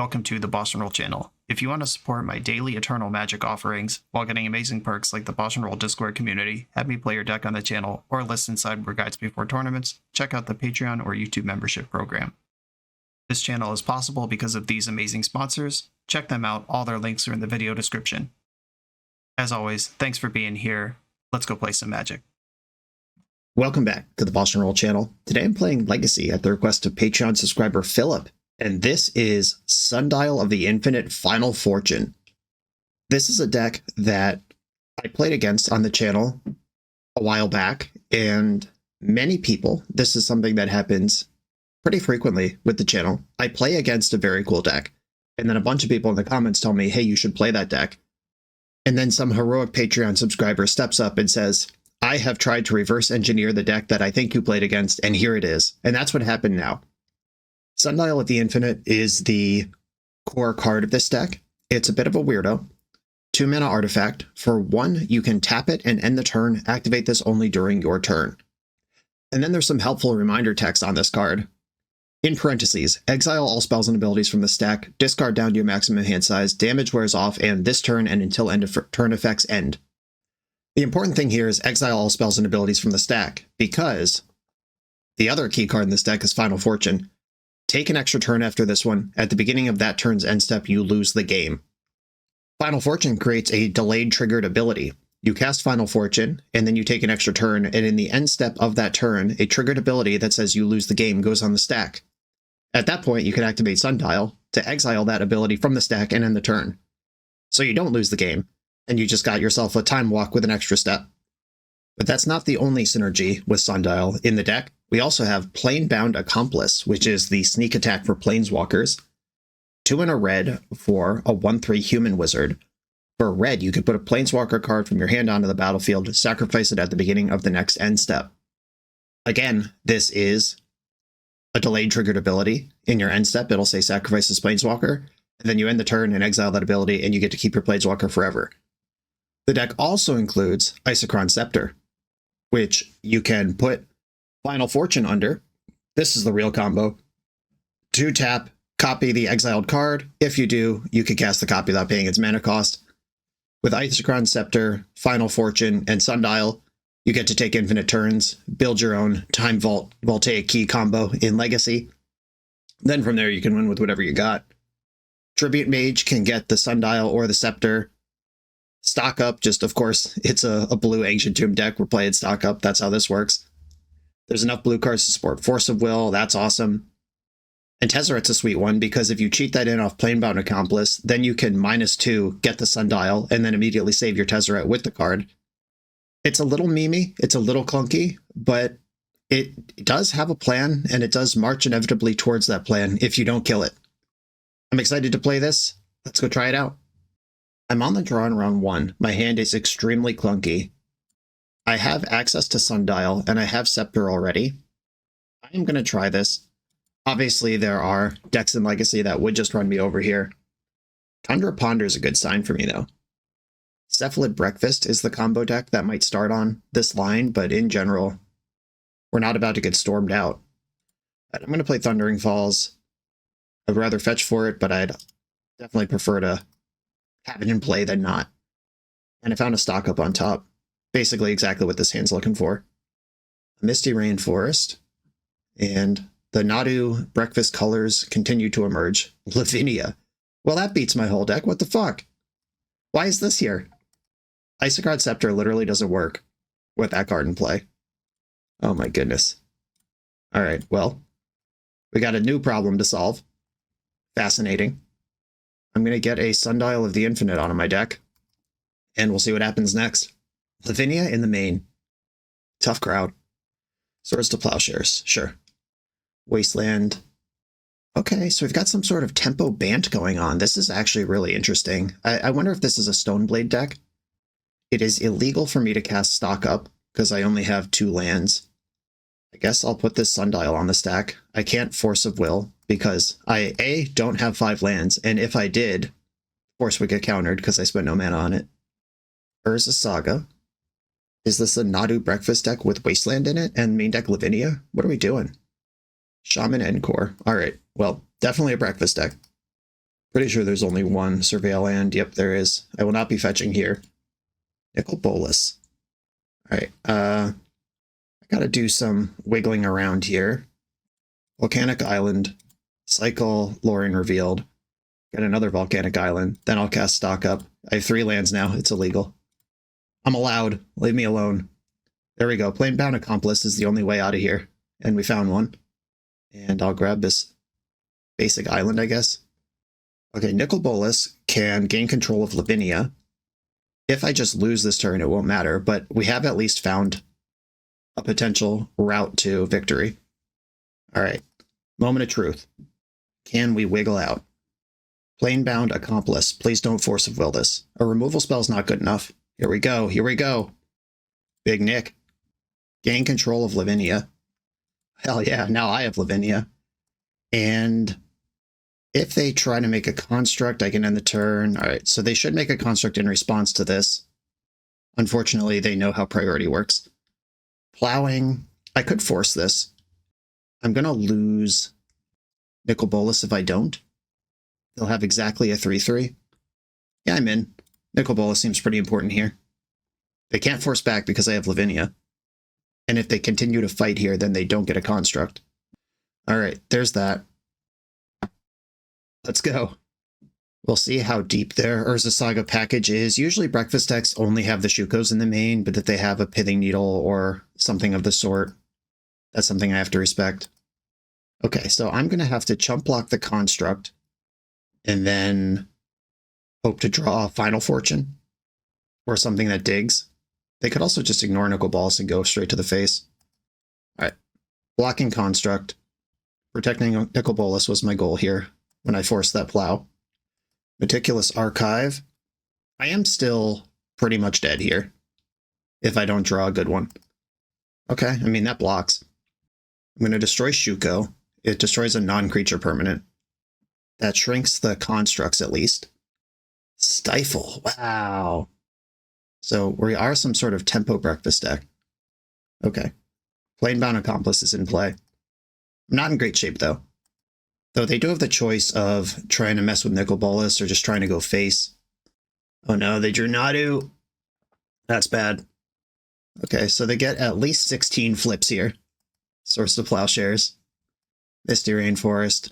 welcome to the BoshNRoll channel. If you want to support my daily Eternal Magic offerings while getting amazing perks like the BoshNRoll Discord community, have me play your deck on the channel, or listen sideboard guides before tournaments, check out the Patreon or YouTube membership program. This channel is possible because of these amazing sponsors. Check them out, all their links are in the video description. As always, thanks for being here. Let's go play some Magic. Welcome back to the BoshNRoll channel. Today I'm playing Legacy at the request of Patreon subscriber Philip, and this is Sundial of the Infinite Final Fortune. This is a deck that I played against on the channel a while back, and many people, this is something that happens pretty frequently with the channel. I play against a very cool deck, and then a bunch of people in the comments tell me, hey, you should play that deck. And then some heroic Patreon subscriber steps up and says, I have tried to reverse engineer the deck that I think you played against, and here it is. And that's what happened now. Sundial of the Infinite is the core card of this deck. It's a bit of a weirdo. 2-mana artifact. For 1, you can tap it and end the turn. Activate this only during your turn. And then there's some helpful reminder text on this card. In parentheses, exile all spells and abilities from the stack, discard down to your maximum hand size, damage wears off, and this turn and until end of turn effects end. The important thing here is exile all spells and abilities from the stack, because the other key card in this deck is Final Fortune. Take an extra turn after this one. At the beginning of that turn's end step, you lose the game. Final Fortune creates a delayed triggered ability. You cast Final Fortune, and then you take an extra turn, and in the end step of that turn, a triggered ability that says you lose the game goes on the stack. At that point, you can activate Sundial to exile that ability from the stack and end the turn. So you don't lose the game, and you just got yourself a time walk with an extra step. But that's not the only synergy with Sundial in the deck. We also have Planebound Accomplice, which is the sneak attack for Planeswalkers. 2 and a red for a 1/3 human wizard. For red, you could put a Planeswalker card from your hand onto the battlefield, sacrifice it at the beginning of the next end step. Again, this is a delayed triggered ability. In your end step, it'll say sacrifice this Planeswalker, and then you end the turn and exile that ability, and you get to keep your Planeswalker forever. The deck also includes Isochron Scepter, which you can put Final Fortune under. This is the real combo. 2 tap, copy the exiled card. If you do, you can cast the copy without paying its mana cost. With Isochron Scepter, Final Fortune, and Sundial, you get to take infinite turns, build your own Time Vault Voltaic Key combo in Legacy. Then from there, you can win with whatever you got. Tribute Mage can get the Sundial or the Scepter. Stock up, just of course, it's a blue Ancient Tomb deck. We're playing stock up. That's how this works. There's enough blue cards to support Force of Will. That's awesome. And Tezzeret's a sweet one, because if you cheat that in off Planebound Accomplice, then you can -2, get the Sundial, and then immediately save your Tezzeret with the card. It's a little memey, it's a little clunky, but it does have a plan, and it does march inevitably towards that plan if you don't kill it. I'm excited to play this. Let's go try it out. I'm on the draw in round 1. My hand is extremely clunky. I have access to Sundial, and I have Scepter already. I am going to try this. Obviously, there are decks in Legacy that would just run me over here. Tundra Ponder is a good sign for me, though. Cephalid Breakfast is the combo deck that might start on this line, but in general, we're not about to get stormed out. I'm going to play Thundering Falls. I'd rather fetch for it, but I'd definitely prefer to have it in play than not. And I found a stock up on top. Basically exactly what this hand's looking for. Misty Rainforest. And the Nadu Breakfast colors continue to emerge. Lavinia. Well, that beats my whole deck. What the fuck? Why is this here? Isochron Scepter literally doesn't work with that card in play. Oh my goodness. Alright, well, we got a new problem to solve. Fascinating. I'm going to get a Sundial of the Infinite onto my deck, and we'll see what happens next. Lavinia in the main. Tough crowd. Swords to Plowshares, sure. Wasteland. Okay, so we've got some sort of tempo bant going on. This is actually really interesting. I wonder if this is a Stoneblade deck. It is illegal for me to cast stock up, because I only have 2 lands. I guess I'll put this Sundial on the stack. I can't Force of Will, because I, A, don't have 5 lands, and if I did, Force would get countered, because I spent no mana on it. Urza Saga. Is this a Nadu Breakfast deck with Wasteland in it, and main deck Lavinia? What are we doing? Shaman Encore. Alright, well, definitely a breakfast deck. Pretty sure there's only one Surveil land. Yep, there is. I will not be fetching here. Nicol Bolas. Alright, I gotta do some wiggling around here. Volcanic Island. Cycle Lorien Revealed. Get another Volcanic Island. Then I'll cast Stock Up. I have 3 lands now. It's illegal. I'm allowed. Leave me alone. There we go. Planebound Accomplice is the only way out of here. And we found one. And I'll grab this basic island, I guess. Okay, Nicol Bolas can gain control of Lavinia. If I just lose this turn, it won't matter, but we have at least found a potential route to victory. All right, moment of truth. Can we wiggle out? Planebound Accomplice. Please don't force of will this. A removal spell is not good enough. Here we go. Here we go. Big Nick. Gain control of Lavinia. Hell yeah, now I have Lavinia. And if they try to make a construct, I can end the turn. All right, so they should make a construct in response to this. Unfortunately, they know how priority works. Plowing. I could force this. I'm going to lose Nicol Bolas if I don't. They'll have exactly a 3/3. Yeah, I'm in. Nicol Bolas seems pretty important here. They can't force back because I have Lavinia. And if they continue to fight here, then they don't get a construct. All right, there's that. Let's go. We'll see how deep their Urza Saga package is. Usually breakfast decks only have the Shukos in the main, but if they have a Pithing Needle or something of the sort, that's something I have to respect. Okay, so I'm going to have to chump block the construct and then hope to draw a Final Fortune or something that digs. They could also just ignore Nicol Bolas and go straight to the face. All right, blocking construct. Protecting Nicol Bolas was my goal here when I forced that plow. Meticulous Archive. I am still pretty much dead here if I don't draw a good one. Okay, I mean, that blocks. I'm going to destroy Shuko. It destroys a non-creature permanent. That shrinks the constructs at least. Stifle. Wow. So we are some sort of tempo breakfast deck. Okay. Planebound Accomplice is in play. I'm not in great shape, though. Though they do have the choice of trying to mess with Nicol Bolas or just trying to go face. Oh no, they drew Nadu. That's bad. Okay, so they get at least 16 flips here. Source of Plowshares. Misty Rainforest.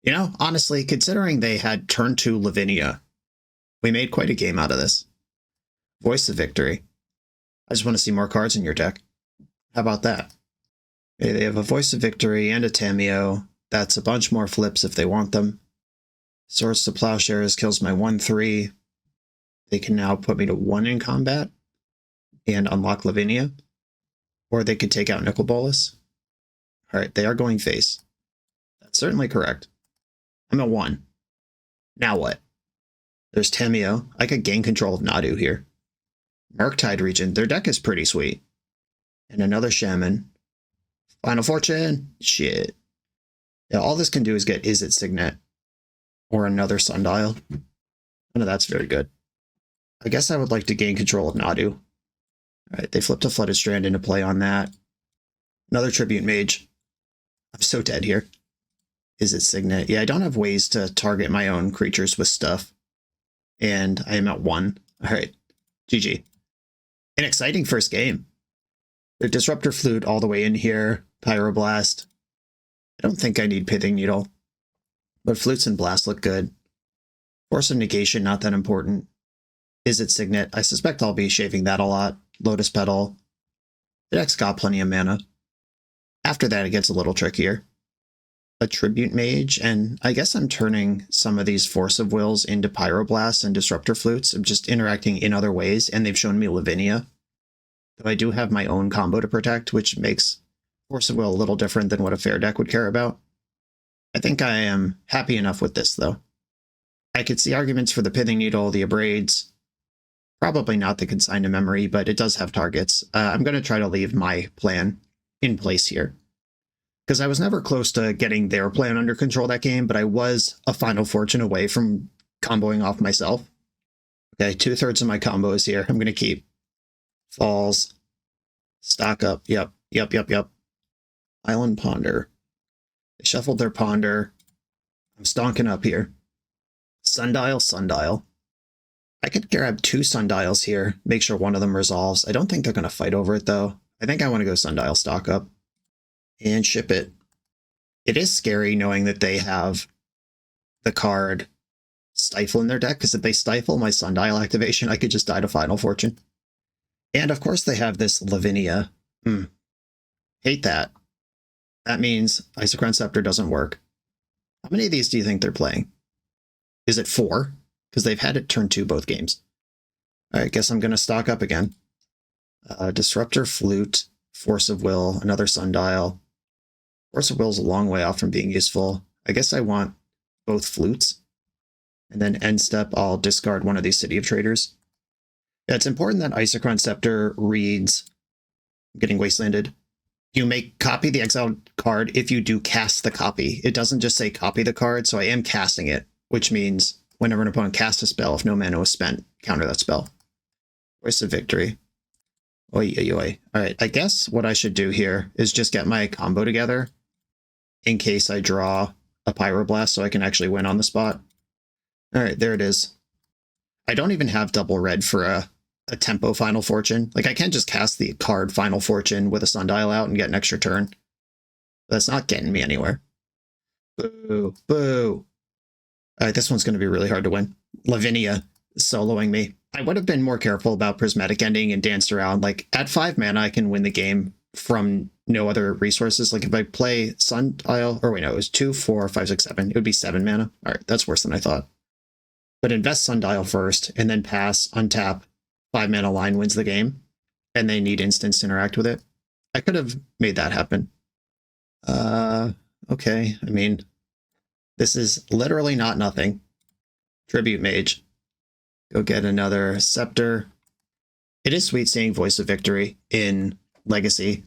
You know, honestly, considering they had turn 2 Lavinia, we made quite a game out of this. Voice of Victory. I just want to see more cards in your deck. How about that? Okay, they have a Voice of Victory and a Tameo. That's a bunch more flips if they want them. Source of Plowshares kills my 1/3. They can now put me to 1 in combat and unlock Lavinia. Or they could take out Nicol Bolas. Alright, they are going face. That's certainly correct. I'm at 1. Now what? There's Tameo. I could gain control of Nadu here. Murktide Regent. Their deck is pretty sweet. And another Shaman. Final Fortune. Shit. Yeah, all this can do is get Is It Signet. Or another Sundial. None of that's very good. I guess I would like to gain control of Nadu. Alright, they flipped a Flooded Strand into play on that. Another Tribute Mage. I'm so dead here. Is It Signet? Yeah, I don't have ways to target my own creatures with stuff. And I am at 1. Alright, GG. An exciting first game. The Disruptor Flute all the way in here. Pyroblast. I don't think I need Pithing Needle. But Flutes and Blast look good. Force of Negation, not that important. Is It Signet? I suspect I'll be shaving that a lot. Lotus Petal. The deck's got plenty of mana. After that, it gets a little trickier. A Tribute Mage, and I guess I'm turning some of these Force of Wills into Pyroblasts and Disruptor Flutes. I'm just interacting in other ways, and they've shown me Lavinia. Though I do have my own combo to protect, which makes Force of Will a little different than what a fair deck would care about. I think I am happy enough with this, though. I could see arguments for the Pithing Needle, the Abrades. Probably not the Consign to Memory, but it does have targets. I'm going to try to leave my plan in place here. Because I was never close to getting their plan under control that game, but I was a Final Fortune away from comboing off myself. Okay, 2/3 of my combo is here. I'm going to keep. Falls. Stock up. Yep. Island Ponder. They shuffled their Ponder. I'm stonking up here. Sundial, Sundial. I could grab 2 Sundials here, make sure one of them resolves. I don't think they're going to fight over it, though. I think I want to go Sundial stock up and ship it. It is scary knowing that they have the card Stifle in their deck, because if they stifle my Sundial activation, I could just die to Final Fortune. And of course they have this Lavinia. Hate that. That means Isochron Scepter doesn't work. How many of these do you think they're playing? Is it 4? Because they've had it turn 2 both games. Alright, guess I'm going to stock up again. Disruptor, Flute, Force of Will, another Sundial. Force of Will is a long way off from being useful. I guess I want both Flutes. And then end step, I'll discard one of these City of Traders. Yeah, it's important that Isochron Scepter reads... I'm getting wastelanded. You may copy the exiled card if you do cast the copy. It doesn't just say copy the card, so I am casting it, which means whenever an opponent casts a spell, if no mana was spent, counter that spell. Voice of Victory. Oi, oi, oi. Alright, I guess what I should do here is just get my combo together in case I draw a Pyroblast so I can actually win on the spot. Alright, there it is. I don't even have double red for a tempo Final Fortune. Like, I can't just cast the card Final Fortune with a Sundial out and get an extra turn. That's not getting me anywhere. Boo, boo. Alright, this one's going to be really hard to win. Lavinia soloing me. I would have been more careful about Prismatic Ending and danced around. Like, at 5 mana, I can win the game from no other resources. Like, if I play Sundial, or wait, no, it was 2, 4, 5, 6, 7. It would be 7 mana. Alright, that's worse than I thought. But invest Sundial first, and then pass, untap, 5 mana line wins the game, and they need instants to interact with it. I could have made that happen. Okay, I mean, this is literally not nothing. Tribute Mage. Go get another Scepter. It is sweet seeing Voice of Victory in Legacy.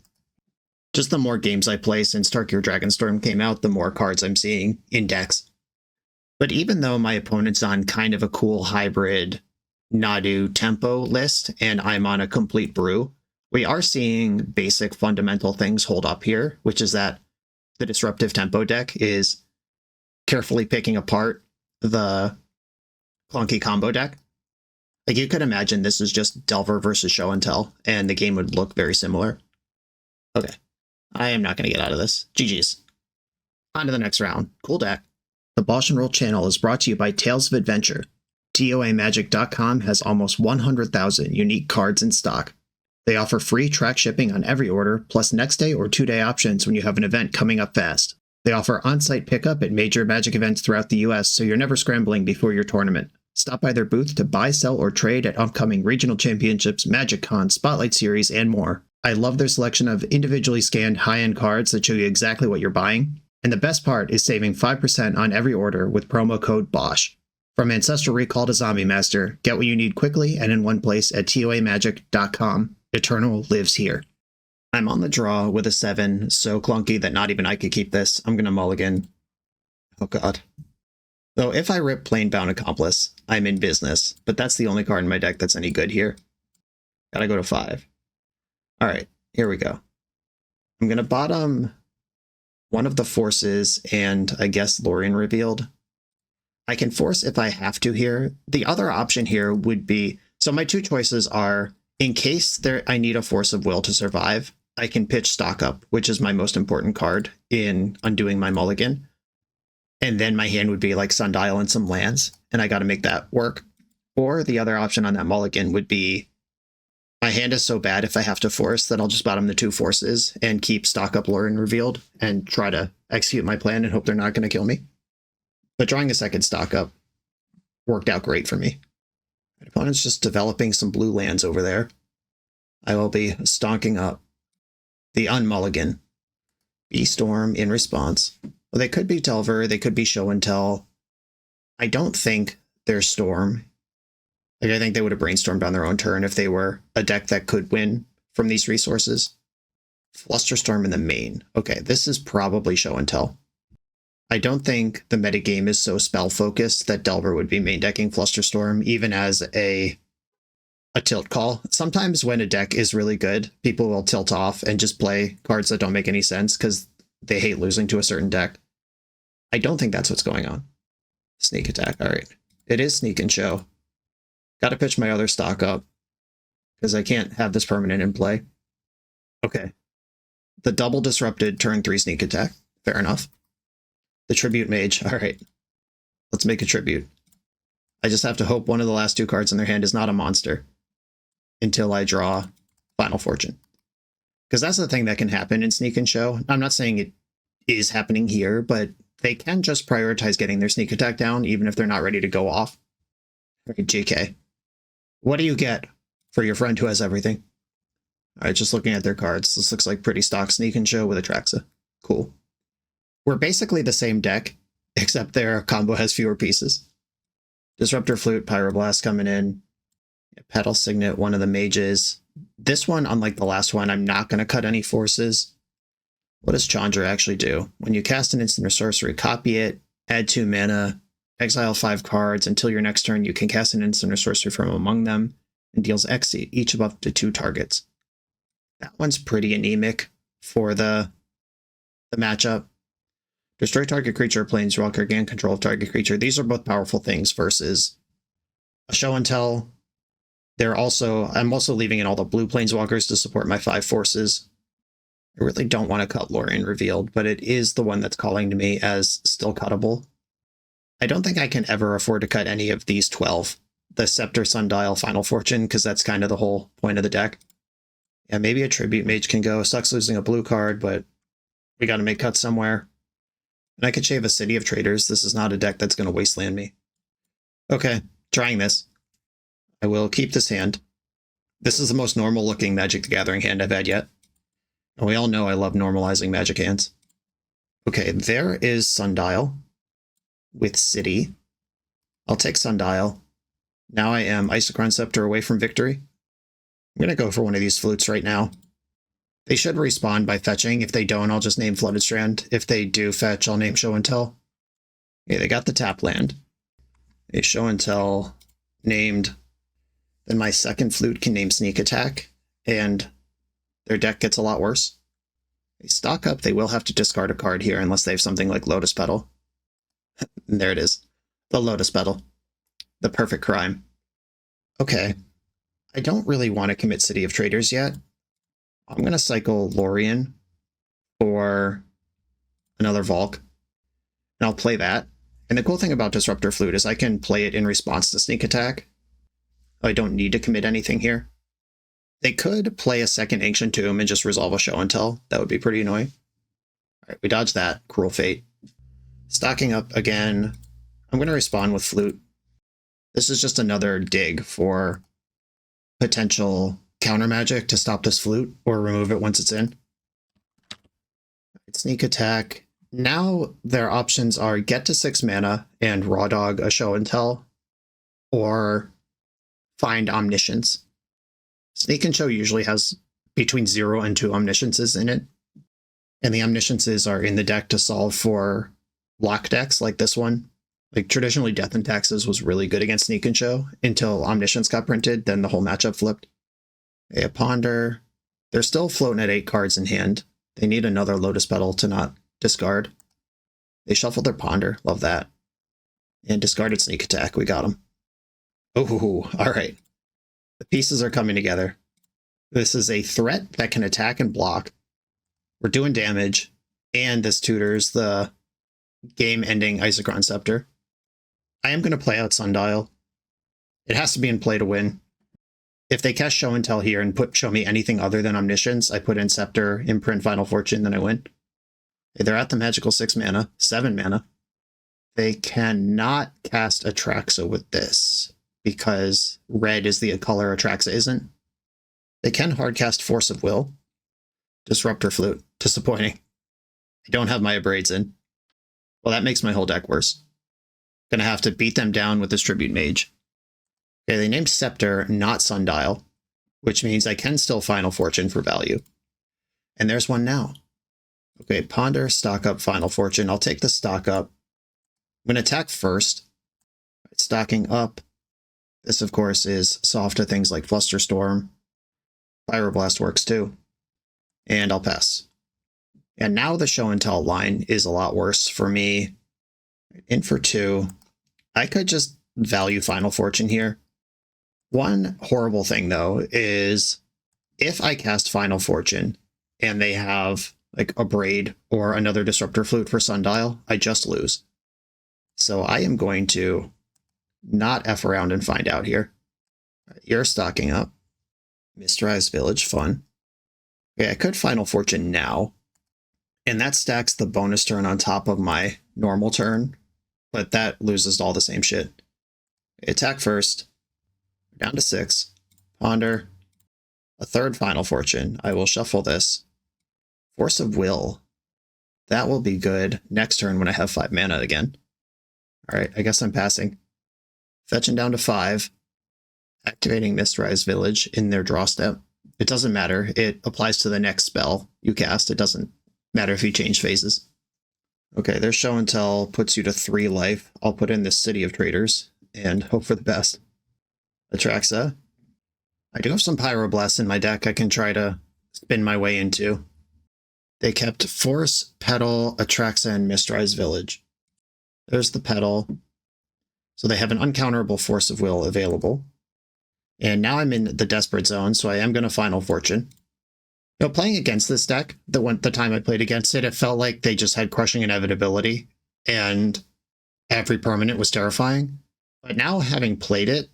Just the more games I play since Tarkir Dragonstorm came out, the more cards I'm seeing in decks. But even though my opponent's on kind of a cool hybrid Nadu tempo list, and I'm on a complete brew, we are seeing basic fundamental things hold up here, which is that the disruptive tempo deck is carefully picking apart the clunky combo deck. Like, you could imagine this is just Delver versus Show and Tell, and the game would look very similar. Okay. I am not going to get out of this. GG's. On to the next round. Cool deck. The BoshNRoll channel is brought to you by Tales of Adventure. TOAMagic.com has almost 100,000 unique cards in stock. They offer free track shipping on every order, plus next day or 2-day options when you have an event coming up fast. They offer on-site pickup at major Magic events throughout the US, so you're never scrambling before your tournament. Stop by their booth to buy, sell, or trade at upcoming regional championships, Magic Con, Spotlight Series, and more. I love their selection of individually scanned high-end cards that show you exactly what you're buying. And the best part is saving 5% on every order with promo code BOSH. From Ancestral Recall to Zombie Master, get what you need quickly and in one place at TOAMagic.com. Eternal lives here. I'm on the draw with a 7, so clunky that not even I could keep this. I'm going to mulligan. Oh god. Though if I rip Planebound Accomplice, I'm in business, but that's the only card in my deck that's any good here. Gotta go to 5. Alright, here we go. I'm going to bottom one of the forces and I guess Lorien Revealed. I can force if I have to here. The other option here would be, so my 2 choices are, in case I need a Force of Will to survive, I can pitch Stock Up, which is my most important card in undoing my mulligan. And then my hand would be like Sundial and some lands, and I got to make that work. Or the other option on that mulligan would be, my hand is so bad if I have to force that I'll just bottom the 2 forces and keep Stock Up Lorien Revealed and try to execute my plan and hope they're not going to kill me. But drawing a second Stock Up worked out great for me. My opponent's just developing some blue lands over there. I will be stonking up the unmulligan. B-Storm in response. Well, they could be Delver, they could be Show and Tell. I don't think they're Storm. Like, I think they would have brainstormed on their own turn if they were a deck that could win from these resources. Flusterstorm in the main. Okay, this is probably Show and Tell. I don't think the metagame is so spell-focused that Delver would be main decking Flusterstorm, even as a tilt call. Sometimes when a deck is really good, people will tilt off and just play cards that don't make any sense because they hate losing to a certain deck. I don't think that's what's going on. Sneak attack, alright. It is Sneak and Show. Gotta pitch my other stock up, because I can't have this permanent in play. Okay. The double disrupted turn 3 sneak attack. Fair enough. The Tribute Mage. Alright. Let's make a Tribute. I just have to hope one of the last 2 cards in their hand is not a monster until I draw Final Fortune. Because that's the thing that can happen in Sneak and Show. I'm not saying it is happening here, but they can just prioritize getting their sneak attack down even if they're not ready to go off. Okay, JK. What do you get for your friend who has everything? Alright, just looking at their cards. This looks like pretty stock Sneak and Show with Atraxa. Cool. We're basically the same deck, except their combo has fewer pieces. Disruptor Flute, Pyroblast coming in. Petal Signet, one of the mages. This one, unlike the last one, I'm not going to cut any forces. What does Chandra actually do? When you cast an instant or sorcery, copy it, add 2 mana, exile 5 cards. Until your next turn, you can cast an instant or sorcery from among them, and deals X each of up to 2 targets. That one's pretty anemic for the matchup. Destroy target creature, planeswalker, gain control of target creature. These are both powerful things versus a Show and Tell. I'm also leaving in all the blue planeswalkers to support my 5 forces. I really don't want to cut Lorien Revealed, but it is the one that's calling to me as still cuttable. I don't think I can ever afford to cut any of these 12. The Scepter, Sundial, Final Fortune, because that's kind of the whole point of the deck. Yeah, maybe a Tribute Mage can go. Sucks losing a blue card, but we got to make cuts somewhere. And I could shave a City of Traders. This is not a deck that's going to wasteland me. Okay, trying this. I will keep this hand. This is the most normal looking Magic the Gathering hand I've had yet. And we all know I love normalizing Magic hands. Okay, there is Sundial with City. I'll take Sundial. Now I am Isochron Scepter away from victory. I'm going to go for one of these flutes right now. They should respawn by fetching. If they don't, I'll just name Flooded Strand. If they do fetch, I'll name Show and Tell. Okay, they got the tap land. A Show and Tell named. Then my second flute can name Sneak Attack, and their deck gets a lot worse. They stock up, they will have to discard a card here unless they have something like Lotus Petal. And there it is. The Lotus Petal. The perfect crime. Okay. I don't really want to commit City of Traders yet. I'm going to cycle Lorien for another Volk, and I'll play that. And the cool thing about Disruptor Flute is I can play it in response to Sneak Attack. I don't need to commit anything here. They could play a second Ancient Tomb and just resolve a Show and Tell. That would be pretty annoying. Alright, we dodged that. Cruel Fate. Stocking up again. I'm going to respond with Flute. This is just another dig for potential counter magic to stop this flute or remove it once it's in. Sneak Attack. Now their options are get to 6 mana and Raw Dog a Show and Tell, or find Omniscience. Sneak and Show usually has between 0 and 2 Omnisciences in it, and the Omnisciences are in the deck to solve for lock decks like this one. Like traditionally Death and Taxes was really good against Sneak and Show until Omniscience got printed, then the whole matchup flipped. A Ponder. They're still floating at 8 cards in hand. They need another Lotus Petal to not discard. They shuffled their Ponder. Love that. And discarded Sneak Attack. We got them. Oh, all right. The pieces are coming together. This is a threat that can attack and block. We're doing damage. And this tutors the game-ending Isochron Scepter. I am going to play out Sundial. It has to be in play to win. If they cast Show and Tell here and show me anything other than Omniscience, I put in Scepter, imprint Final Fortune, then I win. They're at the magical 7 mana. They cannot cast Atraxa with this, because red is the color Atraxa isn't. They can hardcast Force of Will. Disruptor Flute. Disappointing. I don't have my Abrades in. Well, that makes my whole deck worse. Gonna have to beat them down with this Tribute Mage. Okay, they named Scepter, not Sundial, which means I can still Final Fortune for value. And there's one now. Okay, Ponder, stock up, Final Fortune. I'll take the stock up. I'm going to attack first. Stocking up. This, of course, is soft to things like Flusterstorm. Pyroblast works too. And I'll pass. And now the Show and Tell line is a lot worse for me. In for 2. I could just value Final Fortune here. One horrible thing, though, is if I cast Final Fortune and they have like a Braid or another Disruptor Flute for Sundial, I just lose. So I am going to not F around and find out here. You're stocking up. Mysterized Village, fun. Okay, I could Final Fortune now, and that stacks the bonus turn on top of my normal turn, but that loses all the same shit. Attack first. Down to 6. Ponder. A third Final Fortune. I will shuffle this. Force of Will. That will be good next turn when I have 5 mana again. Alright, I guess I'm passing. Fetching down to 5. Activating Mysterized Village in their draw step. It doesn't matter. It applies to the next spell you cast. It doesn't matter if you change phases. Okay, their Show and Tell puts you to 3 life. I'll put in this City of Traders and hope for the best. Atraxa. I do have some Pyroblasts in my deck I can try to spin my way into. They kept Force, Petal, Atraxa, and Mysterized Village. There's the Petal. So they have an uncounterable Force of Will available. And now I'm in the Desperate Zone, so I am going to Final Fortune. You know, playing against this deck, the time I played against it, it felt like they just had Crushing Inevitability, and every permanent was terrifying. But now, having played it,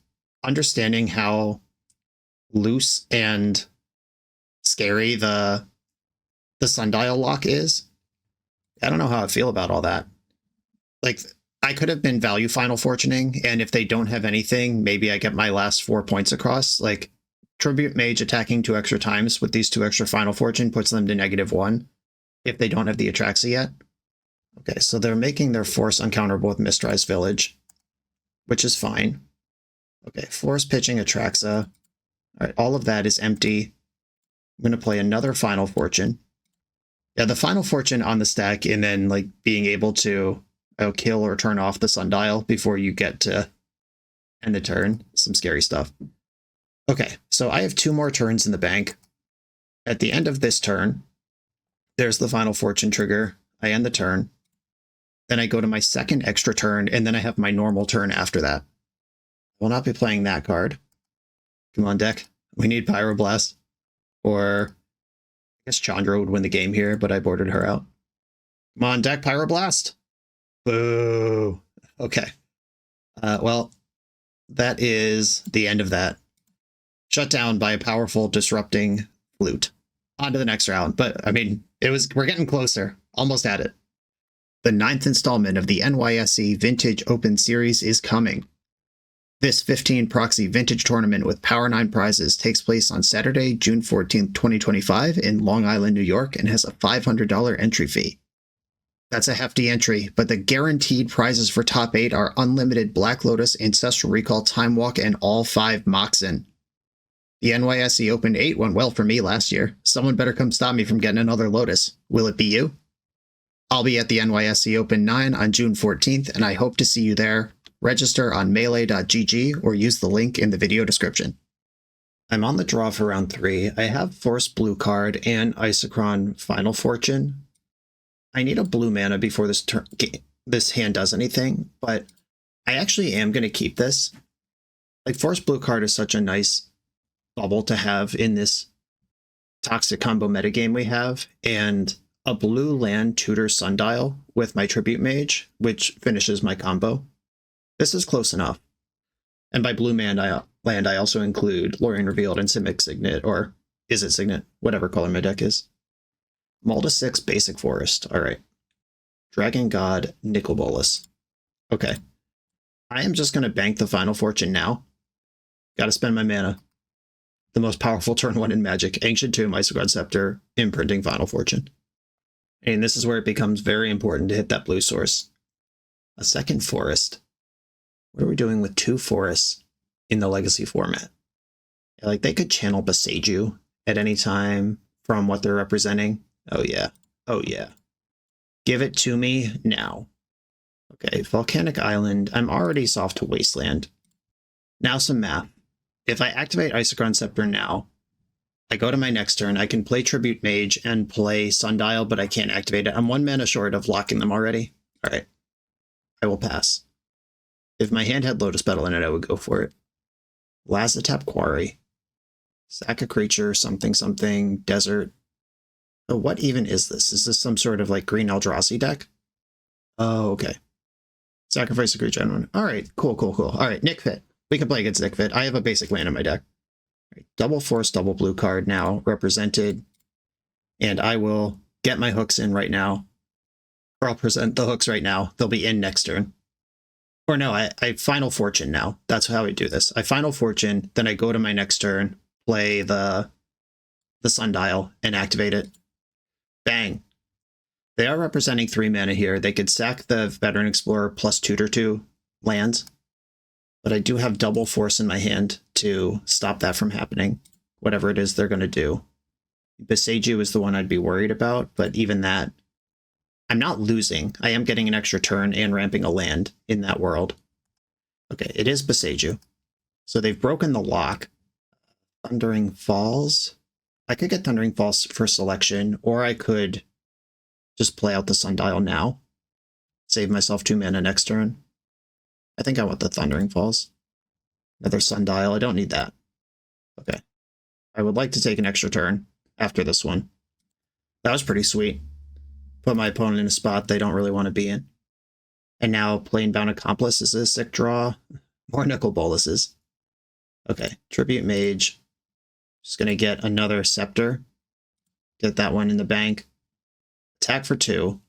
understanding how loose and scary the Sundial lock is, I don't know how I feel about all that. Like, I could have been value Final Fortuning, and if they don't have anything, maybe I get my last 4 points across. Like, Tribute Mage attacking 2 extra times with these 2 extra Final Fortune puts them to -1 if they don't have the Atraxa yet. Okay, so they're making their Force uncounterable with Mysterized Village, which is fine. Okay, Force pitching Atraxa. All right, all of that is empty. I'm going to play another Final Fortune. Yeah, the Final Fortune on the stack, and then like being able to kill or turn off the Sundial before you get to end the turn. Some scary stuff. Okay, so I have 2 more turns in the bank. At the end of this turn, there's the Final Fortune trigger. I end the turn. Then I go to my second extra turn, and then I have my normal turn after that. I will not be playing that card. Come on, deck. We need Pyroblast. Or I guess Chandra would win the game here, but I boarded her out. Come on, deck, Pyroblast. Boo. Okay. Well, that is the end of that. Shut down by a powerful disrupting flute. On to the next round. But I mean, we're getting closer. Almost at it. The 9th installment of the NYSE Vintage Open Series is coming. This 15 proxy vintage tournament with Power 9 prizes takes place on Saturday, June 14th, 2025 in Long Island, New York, and has a $500 entry fee. That's a hefty entry, but the guaranteed prizes for top 8 are unlimited Black Lotus, Ancestral Recall, Time Walk, and all 5 Moxen. The NYSE Open 8 went well for me last year. Someone better come stop me from getting another Lotus. Will it be you? I'll be at the NYSE Open 9 on June 14th, and I hope to see you there. Register on melee.gg or use the link in the video description. I'm on the draw for round 3. I have Force Blue card and Isochron Final Fortune. I need a blue mana before this hand does anything, but I actually am going to keep this. Like, Force Blue card is such a nice bubble to have in this toxic combo metagame we have, and a blue land tutor Sundial with my Tribute Mage, which finishes my combo. This is close enough. And by blue land, I also include Lorien Revealed and Simic Signet, or is it Signet? Whatever color my deck is. Mulda 6 Basic Forest. All right. Dragon God Nicol Bolas. Okay. I am just going to bank the Final Fortune now. Got to spend my mana. The most powerful turn 1 in Magic. Ancient Tomb, Isochron Scepter, imprinting Final Fortune. And this is where it becomes very important to hit that blue source. A second forest. What are we doing with 2 forests in the Legacy format? Like, they could channel Beseiju at any time from what they're representing. Oh, yeah. Oh, yeah. Give it to me now. Okay, Volcanic Island. I'm already soft to Wasteland. Now some math. If I activate Isochron Scepter now, I go to my next turn. I can play Tribute Mage and play Sundial, but I can't activate it. I'm 1 mana short of locking them already. All right. I will pass. If my hand had Lotus Petal in it, I would go for it. Lazatap Quarry. Sack a creature, something, something, desert. Oh, what even is this? Is this some sort of like green Eldrazi deck? Oh, okay. Sacrifice a creature. All right, cool, cool, cool. All right, Nick Fit. We can play against Nick Fit. I have a basic land in my deck. All right, double force, double blue card now represented. And I will get my hooks in right now. Or I'll present the hooks right now. They'll be in next turn. Or no, I Final Fortune now. That's how I do this. I Final Fortune, then I go to my next turn, play the Sundial, and activate it. Bang. They are representing 3 mana here. They could sack the Veteran Explorer plus tutor 2 lands. But I do have double force in my hand to stop that from happening. Whatever it is they're going to do. Boseiju is the one I'd be worried about, but even that, I'm not losing. I am getting an extra turn and ramping a land in that world. Okay, it is Boseiju. So they've broken the lock. Thundering Falls. I could get Thundering Falls for selection, or I could just play out the Sundial now. Save myself 2 mana next turn. I think I want the Thundering Falls. Another Sundial. I don't need that. Okay. I would like to take an extra turn after this one. That was pretty sweet. Put my opponent in a spot they don't really want to be in. And now Planebound Accomplice is a sick draw. More Nicol Boluses. Okay, Tribute Mage. Just going to get another Scepter. Get that one in the bank. Attack for 2.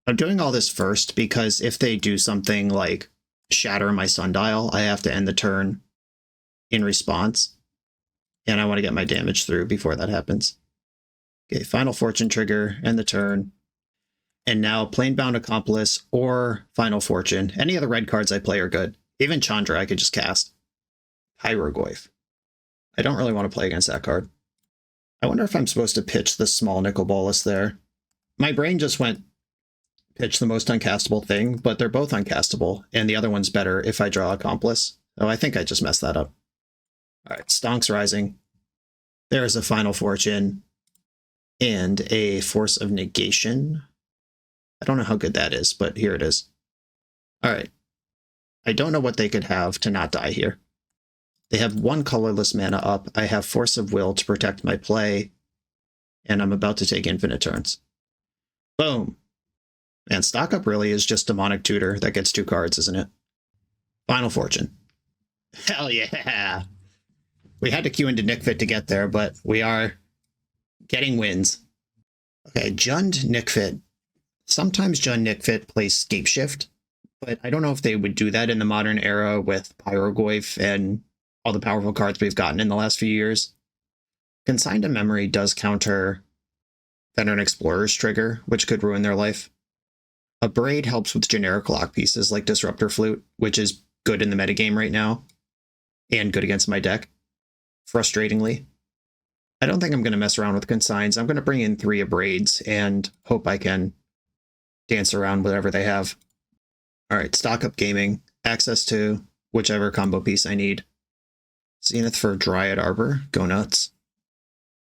I'm doing all this first because if they do something like shatter my Sundial, I have to end the turn in response. And I want to get my damage through before that happens. Okay, Final Fortune trigger, end the turn. And now Planebound Accomplice or Final Fortune. Any of the red cards I play are good. Even Chandra I could just cast. Hieroglyph. I don't really want to play against that card. I wonder if I'm supposed to pitch the small Nicol Bolas there. My brain just went pitch the most uncastable thing, but they're both uncastable, and the other one's better if I draw Accomplice. Oh, I think I just messed that up. All right, Stonks Rising. There's a Final Fortune and a Force of Negation. I don't know how good that is, but here it is. All right. I don't know what they could have to not die here. They have 1 colorless mana up. I have Force of Will to protect my play, and I'm about to take infinite turns. Boom. Man, stock up really is just Demonic Tutor that gets 2 cards, isn't it? Final Fortune. Hell yeah! We had to queue into Nick Fit to get there, but we are getting wins. Okay, Jund Nick Fit. Sometimes Jund Nick Fit plays Scape Shift, but I don't know if they would do that in the modern era with Pyroglyph and all the powerful cards we've gotten in the last few years. Consign to Memory does counter Veteran Explorer's trigger, which could ruin their life. A Braid helps with generic lock pieces like Disruptor Flute, which is good in the metagame right now, and good against my deck. Frustratingly. I don't think I'm going to mess around with consigns. I'm going to bring in 3 Braids and hope I can dance around whatever they have. All right, stock up Gaming. Access to whichever combo piece I need. Zenith for Dryad Arbor. Go nuts.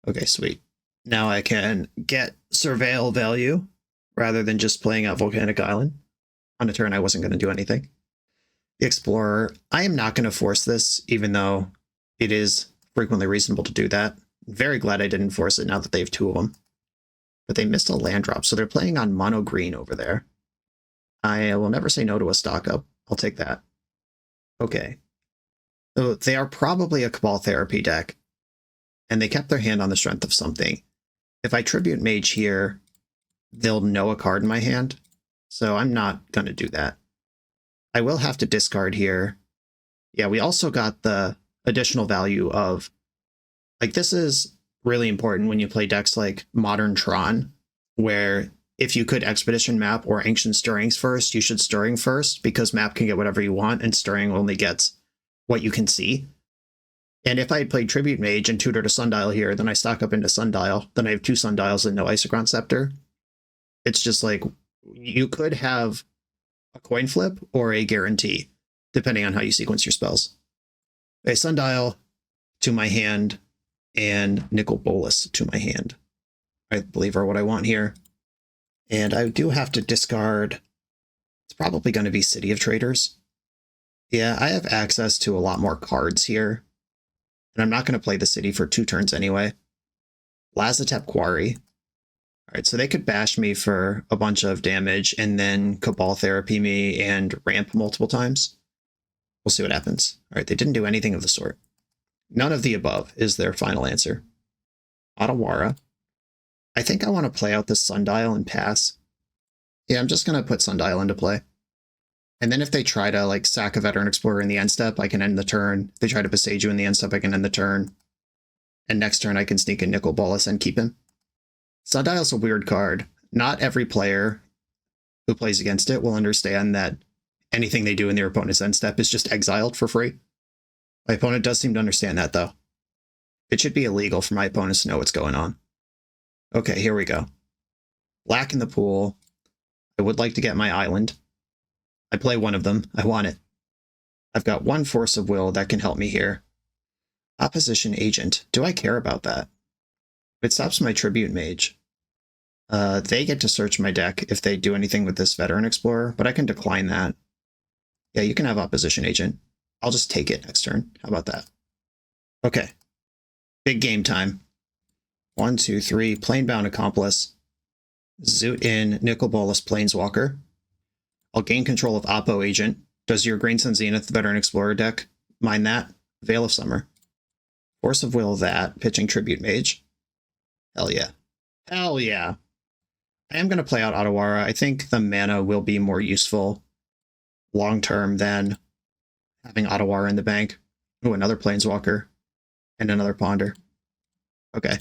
Okay, sweet. Now I can get Surveil value rather than just playing out Volcanic Island. On a turn I wasn't going to do anything. The Explorer. I am not going to force this, even though it is frequently reasonable to do that. Very glad I didn't force it now that they have 2 of them. But they missed a land drop, so they're playing on mono green over there. I will never say no to a stock up. I'll take that. Okay. So they are probably a Cabal Therapy deck, and they kept their hand on the strength of something. If I Tribute Mage here, they'll know a card in my hand, so I'm not going to do that. I will have to discard here. Yeah, we also got the additional value of, like, this is really important when you play decks like Modern Tron, where if you could Expedition Map or Ancient Stirrings first, you should Stirring first, because Map can get whatever you want, and Stirring only gets what you can see. And if I had played Tribute Mage and tutored a Sundial here, then I stock up into Sundial, then I have 2 Sundials and no Isochron Scepter. It's just like, you could have a coin flip or a guarantee, depending on how you sequence your spells. A Sundial to my hand and Nicol Bolas to my hand, I believe are what I want here. And I do have to discard, it's probably going to be City of Traders. Yeah, I have access to a lot more cards here. And I'm not going to play the city for 2 turns anyway. Lazatep Quarry. Alright, so they could bash me for a bunch of damage and then Cabal Therapy me and ramp multiple times. We'll see what happens. Alright, they didn't do anything of the sort. None of the above is their final answer. Otawara. I think I want to play out this Sundial and pass. Yeah, I'm just going to put Sundial into play. And then if they try to like sack a Veteran Explorer in the end step, I can end the turn. If they try to Besage you in the end step, I can end the turn. And next turn I can sneak in Nicol Bolas and keep him. Sundial's a weird card. Not every player who plays against it will understand that anything they do in their opponent's end step is just exiled for free. My opponent does seem to understand that, though. It should be illegal for my opponents to know what's going on. Okay, here we go. Black in the pool. I would like to get my island. I play one of them. I want it. I've got 1 Force of Will that can help me here. Opposition Agent. Do I care about that? It stops my Tribute Mage. They get to search my deck if they do anything with this Veteran Explorer, but I can decline that. Yeah, you can have Opposition Agent. I'll just take it next turn. How about that? Okay. Big game time. 1, 2, 3. Planebound Accomplice. Zoot in Nicol Bolas Planeswalker. I'll gain control of Oppo Agent. Does your Green Sun Zenith Veteran Explorer deck mind that? Veil of Summer. Force of Will that. Pitching Tribute Mage. Hell yeah. Hell yeah. I am going to play out Otawara. I think the mana will be more useful long-term than having Otawara in the bank. Ooh, another Planeswalker. And another Ponder. Okay.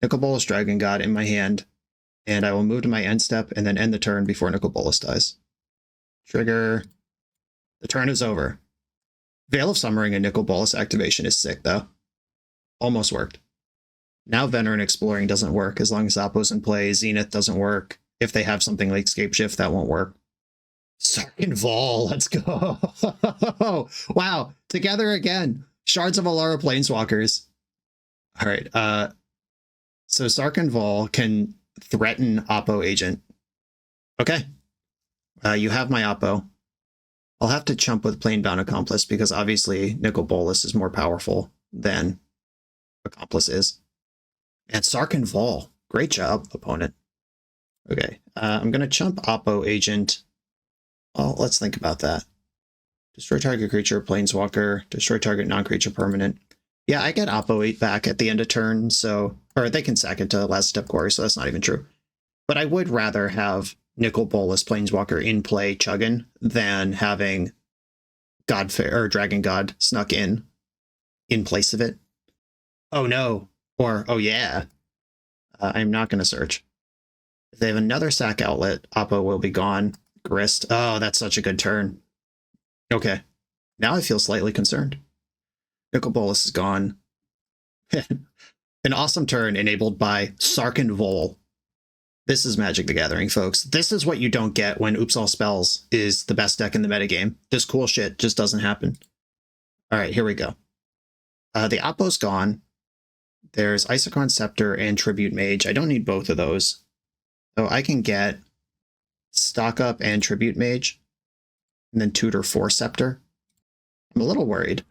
Nicol Bolas Dragon God in my hand. And I will move to my end step and then end the turn before Nicol Bolas dies. Trigger. The turn is over. Veil of Summering and Nicol Bolas activation is sick, though. Almost worked. Now Veteran Exploring doesn't work as long as Oppo's in play. Zenith doesn't work. If they have something like Scapeshift, that won't work. Sarkhan Vol, let's go. Wow, together again. Shards of Alara Planeswalkers. All right, so Sarkhan Vol can threaten Oppo Agent. Okay, you have my Oppo. I'll have to chump with Planebound Accomplice because obviously Nicol Bolas is more powerful than Accomplice is. And Sarkhan Vol, great job, opponent. Okay, I'm going to chump Oppo Agent. Well, let's think about that. Destroy target creature, Planeswalker, destroy target non-creature permanent. Yeah, I get Oppo 8 back at the end of turn, so... Or they can sack it to Lazatep Quarry, so that's not even true. But I would rather have Nicol Bolas Planeswalker in play chugging than having Dragon God snuck in place of it. Oh no. Or, oh yeah. I'm not going to search. If they have another sack outlet, Oppo will be gone. Grist. Oh, that's such a good turn. Okay. Now I feel slightly concerned. Nicol Bolas is gone. An awesome turn enabled by Sarkhan Vol. This is Magic the Gathering, folks. This is what you don't get when Oops All Spells is the best deck in the metagame. This cool shit just doesn't happen. All right, here we go. The Oppo's gone. There's Isochron Scepter and Tribute Mage. I don't need both of those. So I can get Stock Up and Tribute Mage, and then tutor for Scepter. I'm a little worried.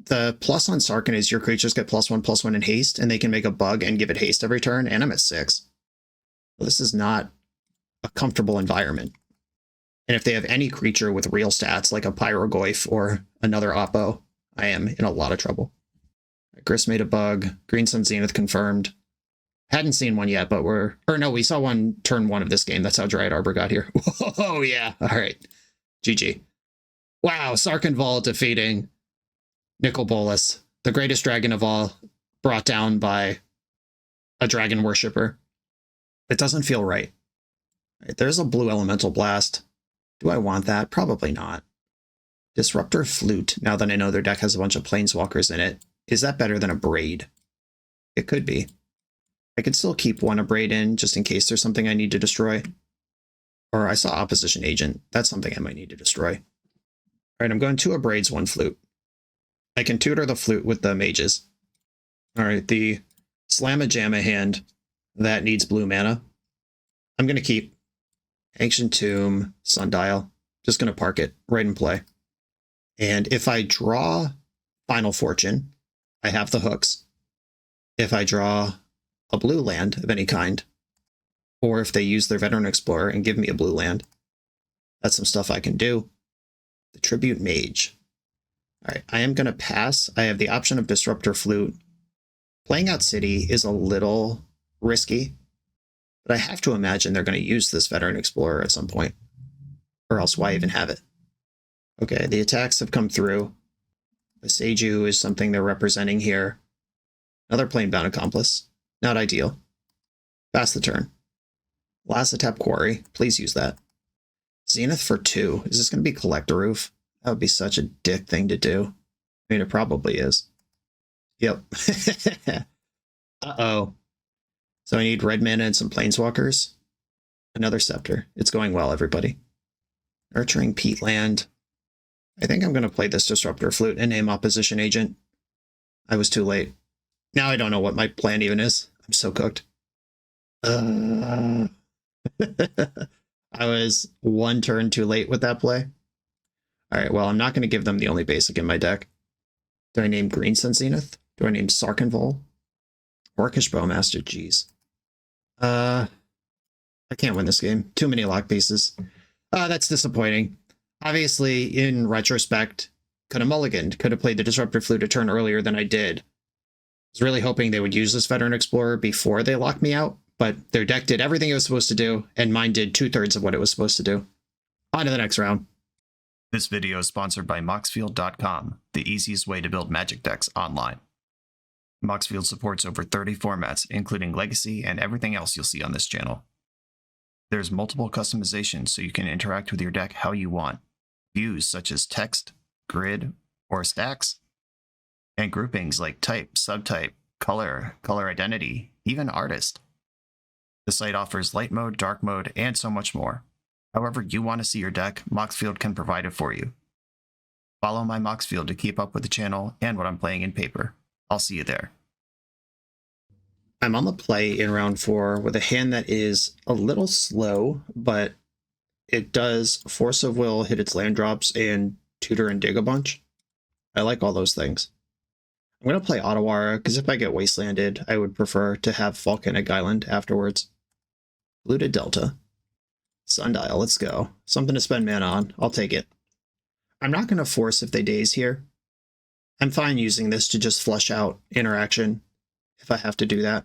The plus on Sarkhan is your creatures get +1/+1 in haste, and they can make a bug and give it haste every turn, and I'm at 6. Well, this is not a comfortable environment. And if they have any creature with real stats, like a Pyrogoyf or another Oppo, I am in a lot of trouble. Grist made a bug. Green Sun Zenith confirmed. Hadn't seen one yet, but we saw one turn 1 of this game. That's how Dryad Arbor got here. Oh yeah. All right. GG. Wow. Sarkhan Vol defeating Nicol Bolas, the greatest dragon of all, brought down by a dragon worshiper. It doesn't feel right. There's a blue elemental blast. Do I want that? Probably not. Disruptor Flute, now that I know their deck has a bunch of planeswalkers in it. Is that better than a Braid? It could be. I could still keep one Braid in, just in case there's something I need to destroy. Or I saw Opposition Agent. That's something I might need to destroy. All right, I'm going 2 Braids, 1 Flute. I can tutor the Flute with the mages. All right, the Slamma-Jamma hand that needs blue mana. I'm going to keep Ancient Tomb, Sundial. Just going to park it right in play. And if I draw Final Fortune, I have the hooks. If I draw a blue land of any kind, or if they use their Veteran Explorer and give me a blue land, that's some stuff I can do. The Tribute Mage. All right, I am going to pass. I have the option of Disruptor Flute. Playing out City is a little risky, but I have to imagine they're going to use this Veteran Explorer at some point, or else why even have it? Okay, the attacks have come through. The Seiju is something they're representing here. Another Planebound Accomplice. Not ideal. Pass the turn. Last Tap Quarry. Please use that. Zenith for 2. Is this going to be Collector Roof? That would be such a dick thing to do. I mean, it probably is. Yep. Uh-oh. So I need red mana and some Planeswalkers. Another Scepter. It's going well, everybody. Nurturing Peatland. I think I'm going to play this Disruptor Flute and name Opposition Agent. I was too late. Now I don't know what my plan even is. I'm so cooked. I was one turn too late with that play. Alright, well, I'm not going to give them the only basic in my deck. Do I name Green Sun Zenith? Do I name Sarkinvol? Orcish Bowmaster, jeez. I can't win this game. Too many lock pieces. That's disappointing. Obviously, in retrospect, could have mulliganed. Could have played the Disruptor Flute a turn earlier than I did. I was really hoping they would use this Veteran Explorer before they locked me out, but their deck did everything it was supposed to do, and mine did 2/3 of what it was supposed to do. On to the next round. This video is sponsored by Moxfield.com, the easiest way to build Magic decks online. Moxfield supports over 30 formats, including Legacy and everything else you'll see on this channel. There's multiple customizations so you can interact with your deck how you want. Views such as text, grid, or stacks, and groupings like type, subtype, color, color identity, even artist. The site offers light mode, dark mode, and so much more. However you want to see your deck, Moxfield can provide it for you. Follow my Moxfield to keep up with the channel and what I'm playing in paper. I'll see you there. I'm on the play in round 4 with a hand that is a little slow, but it does Force of Will, hit its land drops, and tutor and dig a bunch. I like all those things. I'm going to play Ottawara, because if I get Wastelanded, I would prefer to have Volcanic Island afterwards. Looted Delta. Sundial, let's go. Something to spend mana on. I'll take it. I'm not going to force if they daze here. I'm fine using this to just flush out interaction if I have to do that.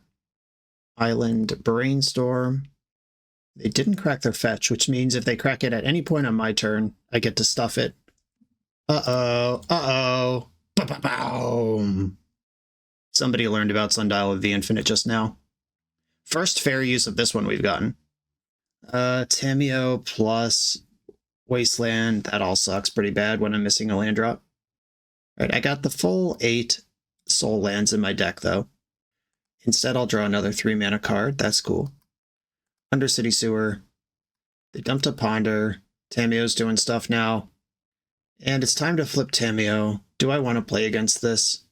Island Brainstorm. They didn't crack their fetch, which means if they crack it at any point on my turn, I get to stuff it. Uh-oh. Uh-oh. Ba-ba-boom. Somebody learned about Sundial of the Infinite just now. First fair use of this one we've gotten. Tameo plus Wasteland. That all sucks pretty bad when I'm missing a land drop. Alright, I got the full 8 soul lands in my deck, though. Instead, I'll draw another 3 mana card. That's cool. Undercity Sewer. They dumped a Ponder. Tameo's doing stuff now. And it's time to flip Tameo. Do I want to play against this?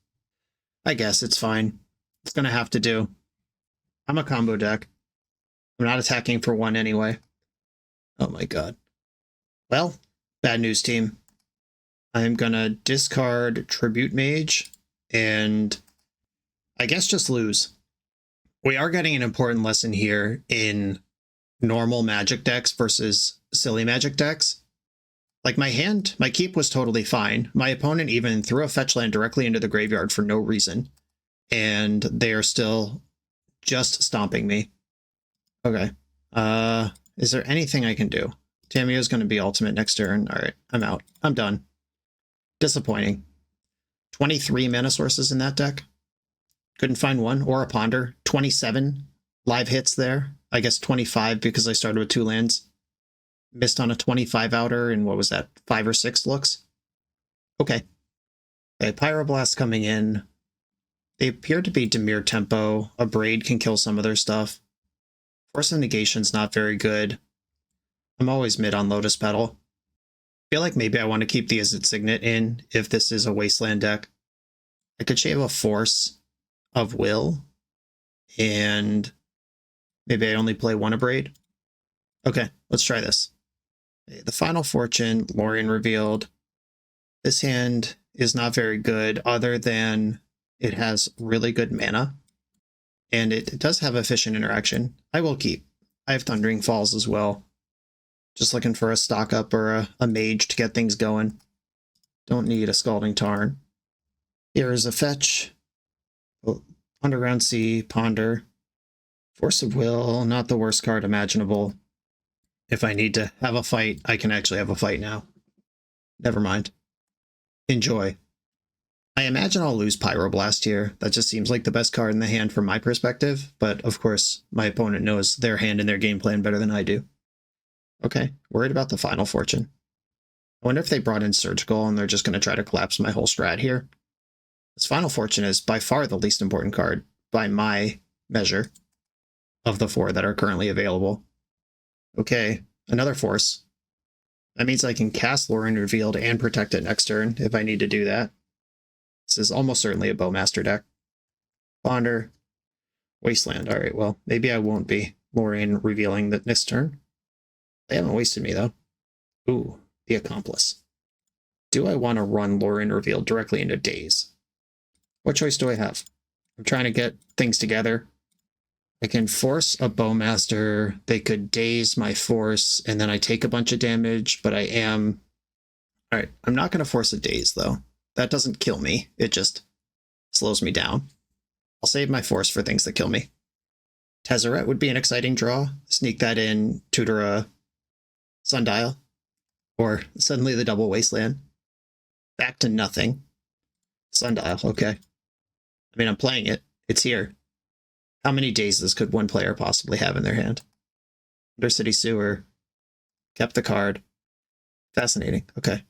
I guess it's fine. It's going to have to do. I'm a combo deck. I'm not attacking for 1 anyway. Oh my god. Well, bad news, team. I'm going to discard Tribute Mage and I guess just lose. We are getting an important lesson here in normal Magic decks versus silly Magic decks. Like my keep was totally fine. My opponent even threw a fetch land directly into the graveyard for no reason. And they are still just stomping me. Okay. Is there anything I can do? Tameo's going to be ultimate next turn. All right, I'm out. I'm done. Disappointing. 23 mana sources in that deck. Couldn't find one or a Ponder. 27 live hits there. I guess 25 because I started with 2 lands. Missed on a 25 outer and what was that? 5 or 6 looks. Okay. Okay, Pyroblast coming in. They appear to be Dimir Tempo. A Braid can kill some of their stuff. Force of Negation's not very good. I'm always mid on Lotus Petal. I feel like maybe I want to keep the Izzet Signet in if this is a Wasteland deck. I could shave a Force of Will, and maybe I only play 1 Abrade. Okay, let's try this. The Final Fortune, Lorien revealed. This hand is not very good other than it has really good mana. And it does have efficient interaction. I will keep. I have Thundering Falls as well. Just looking for a stock up or a mage to get things going. Don't need a Scalding Tarn. Here is a fetch. Underground Sea, Ponder. Force of Will, not the worst card imaginable. If I need to have a fight, I can actually have a fight now. Never mind. Enjoy. I imagine I'll lose Pyroblast here. That just seems like the best card in the hand from my perspective, but of course, my opponent knows their hand and their game plan better than I do. Okay, worried about the Final Fortune. I wonder if they brought in Surgical and they're just going to try to collapse my whole strat here. This Final Fortune is by far the least important card, by my measure, of the 4 that are currently available. Okay, another Force. That means I can cast Lorien Revealed and protect it next turn if I need to do that. This is almost certainly a Bowmaster deck. Ponder. Wasteland. Alright, well, maybe I won't be Lorien Revealing the next turn. They haven't wasted me, though. Ooh, the Accomplice. Do I want to run Lorien Revealed directly into Daze? What choice do I have? I'm trying to get things together. I can force a Bowmaster. They could Daze my Force, and then I take a bunch of damage, but I am... Alright, I'm not going to force a Daze, though. That doesn't kill me. It just slows me down. I'll save my Force for things that kill me. Tezzeret would be an exciting draw. Sneak that in, tutor a Sundial. Or suddenly the double Wasteland. Back to nothing. Sundial, okay. I mean, I'm playing it. It's here. How many Dazes could one player possibly have in their hand? Undercity Sewer. Kept the card. Fascinating, okay.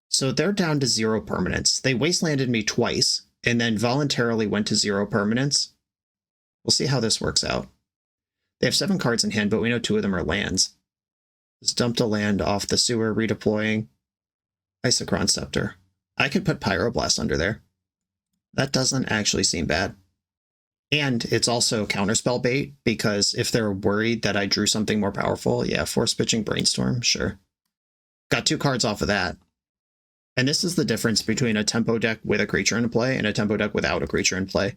So they're down to 0 permanents. They wastelanded me twice, and then voluntarily went to 0 permanents. We'll see how this works out. They have 7 cards in hand, but we know 2 of them are lands. Just dumped a land off the sewer, redeploying. Isochron Scepter. I could put Pyroblast under there. That doesn't actually seem bad. And it's also counterspell bait, because if they're worried that I drew something more powerful, yeah, Force Pitching Brainstorm, sure. Got 2 cards off of that. And this is the difference between a tempo deck with a creature in play and a tempo deck without a creature in play.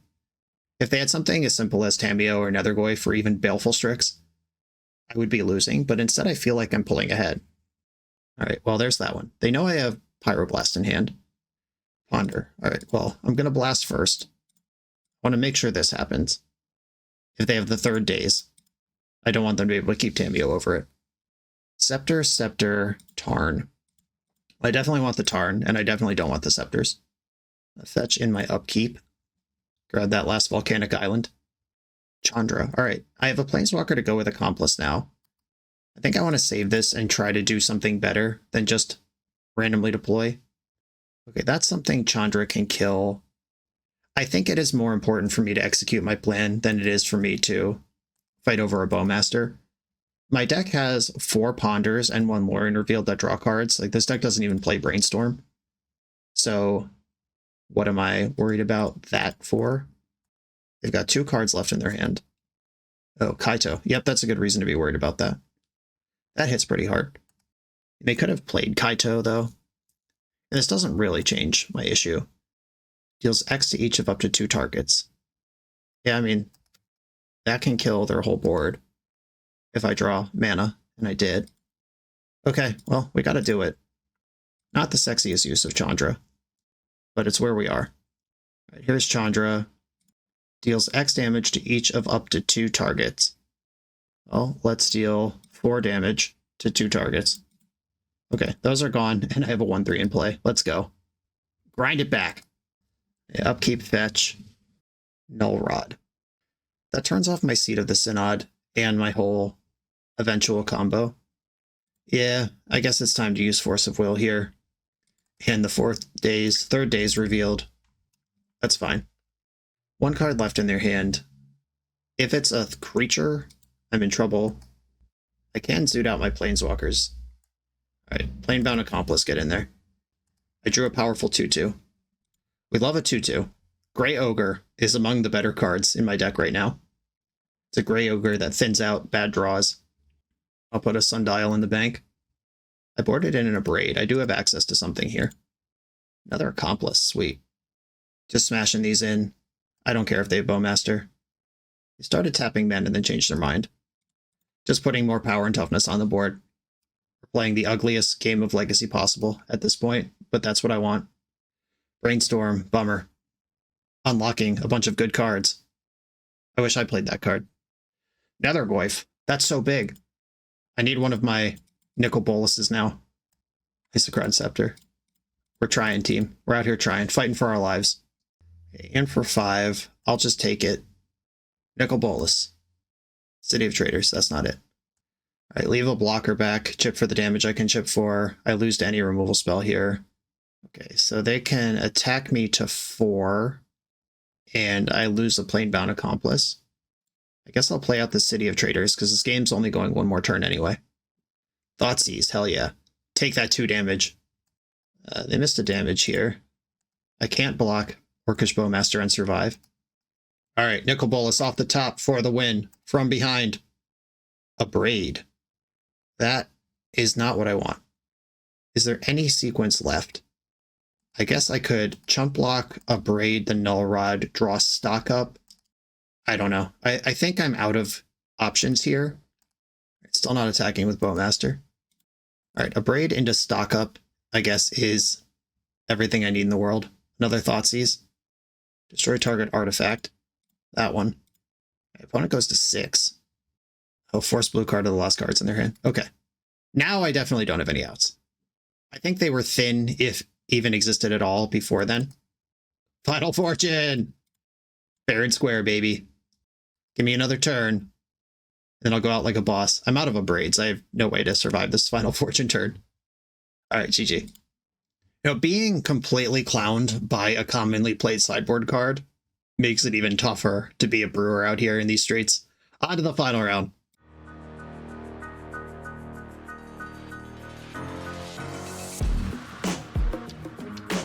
If they had something as simple as Tamiyo or Nethergoyf or even Baleful Strix, I would be losing, but instead I feel like I'm pulling ahead. Alright, well there's that one. They know I have Pyroblast in hand. Ponder. Alright, well, I'm going to blast first. I want to make sure this happens. If they have the 3rd Daze, I don't want them to be able to keep Tamiyo over it. Scepter, Scepter, Tarn. I definitely want the Tarn, and I definitely don't want the Scepters. A fetch in my upkeep. Grab that last Volcanic Island. Chandra. Alright, I have a Planeswalker to go with Accomplice now. I think I want to save this and try to do something better than just randomly deploy. Okay, that's something Chandra can kill. I think it is more important for me to execute my plan than it is for me to fight over a Bowmaster. My deck has 4 Ponders and 1 Lorien Revealed that draw cards. Like, this deck doesn't even play Brainstorm. So, what am I worried about that for? They've got 2 cards left in their hand. Oh, Kaito. Yep, that's a good reason to be worried about that. That hits pretty hard. They could have played Kaito, though. And this doesn't really change my issue. Deals X to each of up to 2 targets. Yeah, I mean, that can kill their whole board if I draw mana, and I did. Okay, well, we gotta do it. Not the sexiest use of Chandra, but it's where we are. All right, here's Chandra. Deals X damage to each of up to 2 targets. Well, let's deal 4 damage to 2 targets. Okay, those are gone, and I have a 1/3 in play. Let's go. Grind it back. Upkeep, fetch, Null Rod. That turns off my Seat of the Synod and my whole eventual combo. Yeah, I guess it's time to use Force of Will here. And the 3rd Daze revealed. That's fine. 1 card left in their hand. If it's a creature, I'm in trouble. I can zoot out my Planeswalkers. Alright, Planebound Accomplice, get in there. I drew a powerful 2/2. We love a 2/2. Grey Ogre is among the better cards in my deck right now. It's a Grey Ogre that thins out bad draws. I'll put a Sundial in the bank. I boarded in a Braid. I do have access to something here. Another Accomplice, sweet. Just smashing these in. I don't care if they have Bowmaster. They started tapping men and then changed their mind. Just putting more power and toughness on the board. We're playing the ugliest game of Legacy possible at this point, but that's what I want. Brainstorm, bummer. Unlocking a bunch of good cards. I wish I played that card. Nethergoyf, that's so big. I need one of my Nicol Boluses now. Isochron Scepter. We're trying, team. We're out here trying, fighting for our lives. Okay, and for 5, I'll just take it. Nicol Bolas. City of Traders, that's not it. All right, leave a blocker back, chip for the damage I can chip for. I lose to any removal spell here. Okay, so they can attack me to 4, and I lose a Planebound Accomplice. I guess I'll play out the City of Traders, because this game's only going one more turn anyway. Thoughtseize, hell yeah. Take that 2 damage. They missed a damage here. I can't block Orcish Bowmaster and survive. Alright, Nicol Bolas off the top for the win. From behind. A Braid. That is not what I want. Is there any sequence left? I guess I could chump block, a Braid, the Null Rod, draw stock up. I don't know. I think I'm out of options here. Still not attacking with Bowmaster. Alright, a Braid into stock up, I guess, is everything I need in the world. Another Thoughtseize. Destroy target artifact. That one. My opponent goes to 6. Oh, force blue card to the last cards in their hand. Okay. Now I definitely don't have any outs. I think they were thin, if even existed at all, before then. Final Fortune! Fair and square, baby. Give me another turn. Then I'll go out like a boss. I'm out of a Braids. I have no way to survive this Final Fortune turn. Alright, GG. You know, being completely clowned by a commonly played sideboard card makes it even tougher to be a brewer out here in these streets. On to the final round.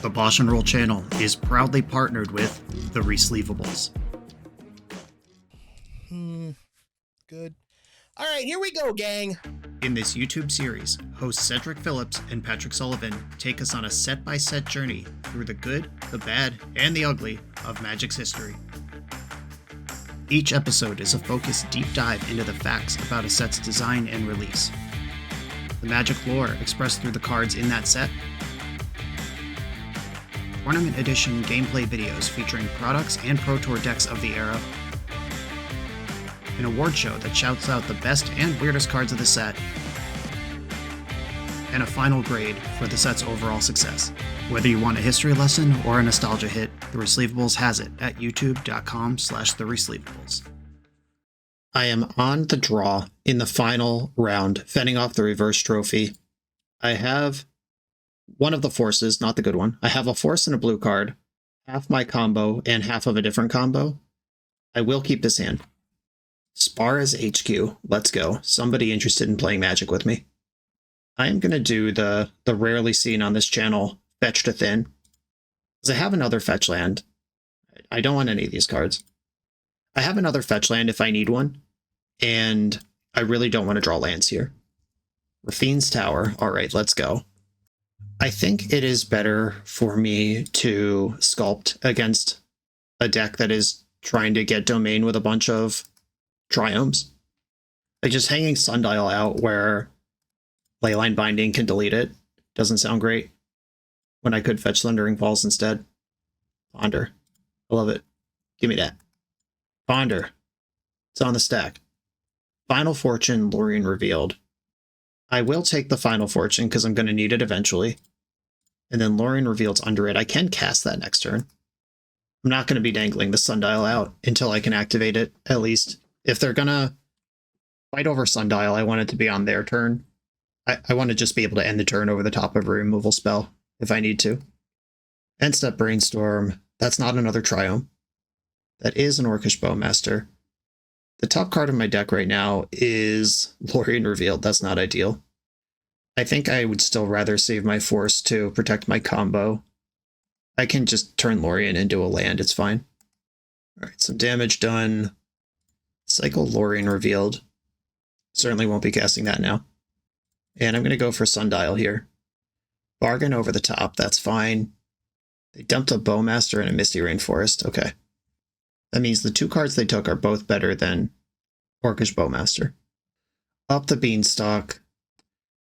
The BoshNRoll channel is proudly partnered with the Resleevables. Good. All right, here we go, gang. In this YouTube series, hosts Cedric Phillips and Patrick Sullivan take us on a set-by-set journey through the good, the bad, and the ugly of Magic's history. Each episode is a focused deep dive into the facts about a set's design and release, the Magic lore expressed through the cards in that set, Tournament Edition gameplay videos featuring products and Pro Tour decks of the era, an award show that shouts out the best and weirdest cards of the set, and a final grade for the set's overall success. Whether you want a history lesson or a nostalgia hit, The Resleevables has it at youtube.com/theresleevables. I am on the draw in the final round, fending off the reverse trophy. I have one of the forces, not the good one. I have a force and a blue card, half my combo and half of a different combo. I will keep this hand. Spar as HQ. Let's go. Somebody interested in playing Magic with me. I am going to do the rarely seen on this channel Fetch to Thin. Because I have another fetch land. I don't want any of these cards. I have another fetch land if I need one. And I really don't want to draw lands here. Rafine's Tower. Alright, let's go. I think it is better for me to sculpt against a deck that is trying to get domain with a bunch of triomes. Like just hanging Sundial out where Leyline Binding can delete it doesn't sound great. When I could fetch Thundering Falls instead. Ponder. I love it. Give me that. Ponder. It's on the stack. Final Fortune, Lorien Revealed. I will take the Final Fortune because I'm going to need it eventually. And then Lorien Revealed's under it. I can cast that next turn. I'm not going to be dangling the Sundial out until I can activate it, at least. If they're going to fight over Sundial, I want it to be on their turn. I want to just be able to end the turn over the top of a removal spell, if I need to. End step Brainstorm. That's not another Triome. That is an Orcish Bowmaster. The top card of my deck right now is Lorien Revealed. That's not ideal. I think I would still rather save my force to protect my combo. I can just turn Lorien into a land, it's fine. Alright, some damage done. Cycle Lorien Revealed. Certainly won't be casting that now. And I'm going to go for Sundial here. Bargain over the top, that's fine. They dumped a Bowmaster and a Misty Rainforest. Okay. That means the 2 cards they took are both better than Orcish Bowmaster. Up the Beanstalk.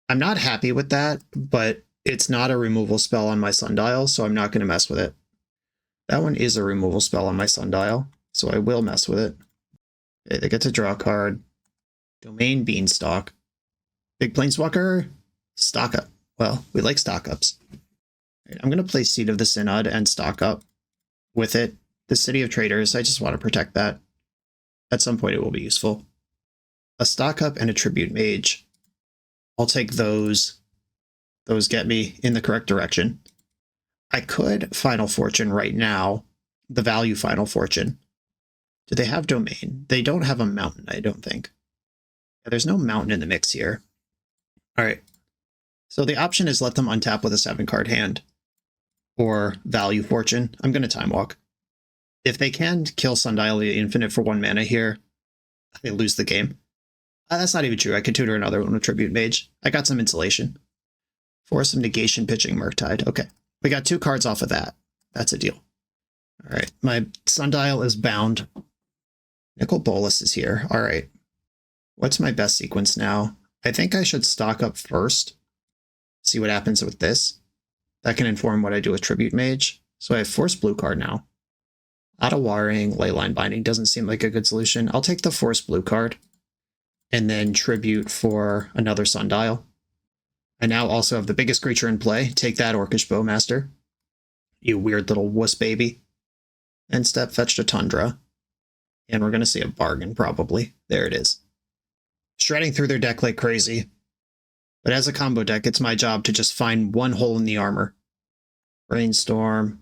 I'm not happy with that, but it's not a removal spell on my Sundial, so I'm not going to mess with it. That one is a removal spell on my Sundial, so I will mess with it. Okay, they get to draw a card. Domain Beanstalk. Big Planeswalker. Stock up. Well, we like stock ups. I'm going to play Seat of the Synod and stock up with it. The City of Traders, I just want to protect that. At some point it will be useful. A stock up and a Tribute Mage. I'll take those. Those get me in the correct direction. I could Final Fortune right now. The value Final Fortune. Do they have Domain? They don't have a Mountain, I don't think. Yeah, there's no Mountain in the mix here. Alright. So the option is let them untap with a 7-card hand. Or value Fortune. I'm going to Time Walk. If they can kill Sundial the Infinite for 1 mana here, they lose the game. That's not even true. I could tutor another one with Tribute Mage. I got some insulation. Force of Negation pitching Murktide. Okay. We got 2 cards off of that. That's a deal. All right. My Sundial is bound. Nicol Bolas is here. All right. What's my best sequence now? I think I should stock up first. See what happens with this. That can inform what I do with Tribute Mage. So I have Force Blue card now. Auto Wiring, Leyline Binding doesn't seem like a good solution. I'll take the Force Blue card. And then Tribute for another Sundial. I now also have the biggest creature in play. Take that, Orcish Bowmaster. You weird little wuss baby. And step fetched a Tundra. And we're going to see a bargain, probably. There it is. Shredding through their deck like crazy. But as a combo deck, it's my job to just find one hole in the armor. Brainstorm.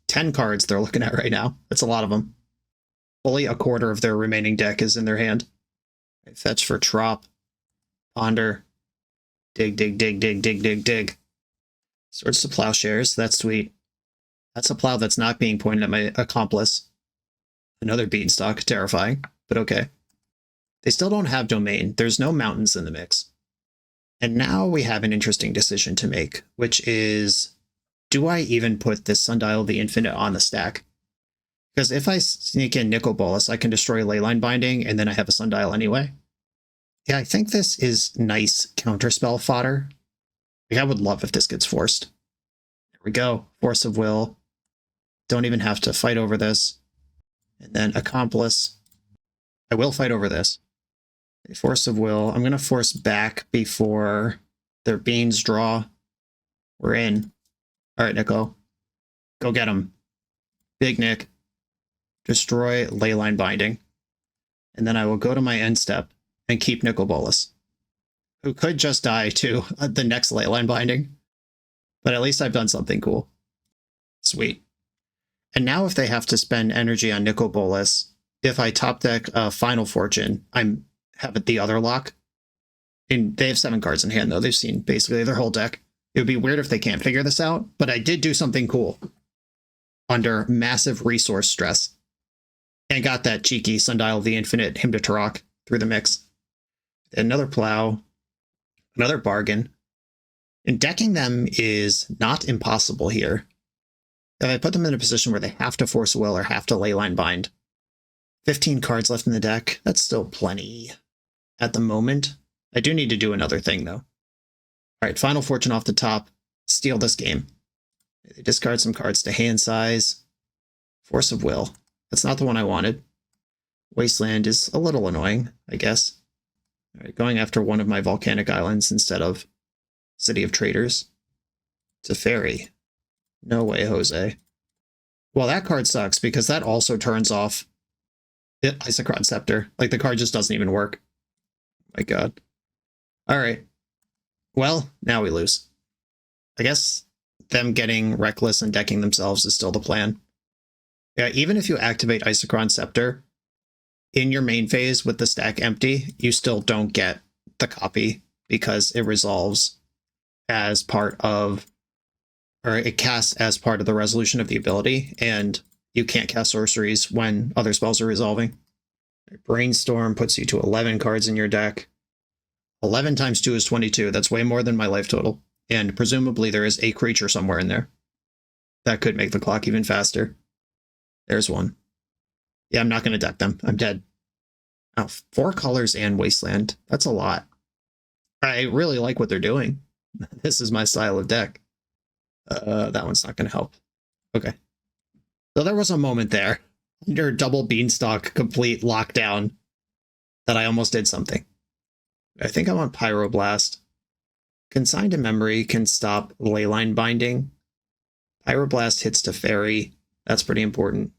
10 cards they're looking at right now. That's a lot of them. Fully a quarter of their remaining deck is in their hand. Fetch for Trop. Ponder. Dig, dig, dig, dig, dig, dig, dig. Swords to Plowshares. That's sweet. That's a plow that's not being pointed at my accomplice. Another Beanstalk. Terrifying, but okay. They still don't have Domain. There's no mountains in the mix. And now we have an interesting decision to make, which is, do I even put this Sundial of the Infinite on the stack? Because if I sneak in Nicol Bolas, I can destroy Leyline Binding, and then I have a Sundial anyway. Yeah, I think this is nice counterspell fodder. Like, I would love if this gets forced. There we go. Force of Will. Don't even have to fight over this. And then Accomplice. I will fight over this. Force of Will. I'm going to force back before their beans draw. We're in. All right, Nico. Go get him. Big Nick. Destroy Leyline Binding. And then I will go to my end step and keep Nicol Bolas, who could just die to the next Leyline Binding. But at least I've done something cool. Sweet. And now if they have to spend energy on Nicol Bolas, if I top deck Final Fortune, I'm have it the other lock. And they have 7 cards in hand, though. They've seen basically their whole deck. It would be weird if they can't figure this out, but I did do something cool under massive resource stress. And got that cheeky Sundial of the Infinite Hymn to Turok through the mix. Another plow. Another bargain. And decking them is not impossible here. If I put them in a position where they have to Force Will or have to Leyline Bind. 15 cards left in the deck. That's still plenty at the moment. I do need to do another thing, though. All right, Final Fortune off the top. Steal this game. They discard some cards to hand size. Force of Will. That's not the one I wanted. Wasteland is a little annoying, I guess. All right, going after one of my volcanic islands instead of City of Traders. Teferi. No way, Jose. Well, that card sucks because that also turns off Isochron Scepter. Like, the card just doesn't even work. My god. All right. Well, now we lose. I guess them getting reckless and decking themselves is still the plan. Yeah, even if you activate Isochron Scepter in your main phase with the stack empty, you still don't get the copy because it resolves as part of, or it casts as part of the resolution of the ability, and you can't cast sorceries when other spells are resolving. Brainstorm puts you to 11 cards in your deck. 11 times 2 is 22. That's way more than my life total. And presumably there is a creature somewhere in there. That could make the clock even faster. There's one. Yeah, I'm not going to deck them. I'm dead. Oh, 4 colors and Wasteland. That's a lot. I really like what they're doing. This is my style of deck. That one's not going to help. Okay. So there was a moment there, under double Beanstalk complete lockdown, that I almost did something. I think I want Pyroblast. Consign to Memory can stop Leyline Binding. Pyroblast hits to Fairy. That's pretty important.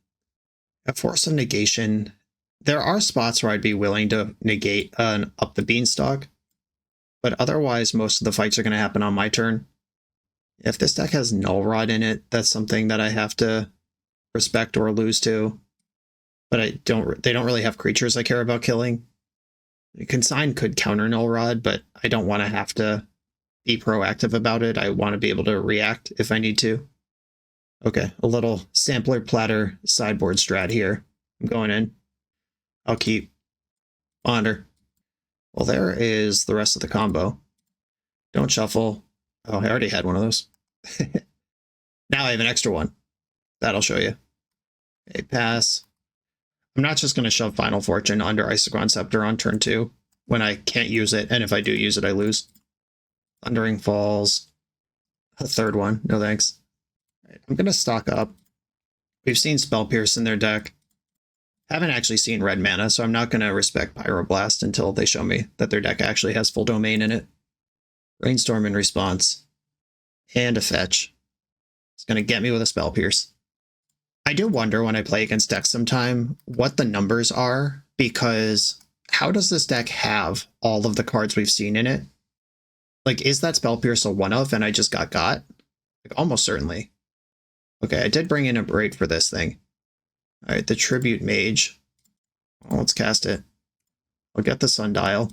A Force of Negation. There are spots where I'd be willing to negate up the Beanstalk, but otherwise most of the fights are going to happen on my turn. If this deck has Null Rod in it, that's something that I have to respect or lose to. But they don't really have creatures I care about killing. Consign could counter Null Rod, but I don't want to have to be proactive about it. I want to be able to react if I need to. Okay, a little sampler platter sideboard strat here. I'm going in. I'll keep Wander. Well, there is the rest of the combo. Don't shuffle. Oh, I already had one of those. Now I have an extra one. That'll show you. Okay, pass. I'm not just going to shove Final Fortune under Isochron Scepter on turn 2 when I can't use it, and if I do use it, I lose. Thundering Falls. A third one. No thanks. Right, I'm going to stock up. We've seen Spell Pierce in their deck. Haven't actually seen red mana, so I'm not going to respect Pyroblast until they show me that their deck actually has full domain in it. Rainstorm in response. And a fetch. It's going to get me with a Spell Pierce. I do wonder when I play against decks sometime what the numbers are, because how does this deck have all of the cards we've seen in it? Like, is that Spell Pierce a one-of and I just got? Like, almost certainly. Okay, I did bring in a break for this thing. All right, the Tribute Mage. Well, let's cast it. I'll get the Sundial.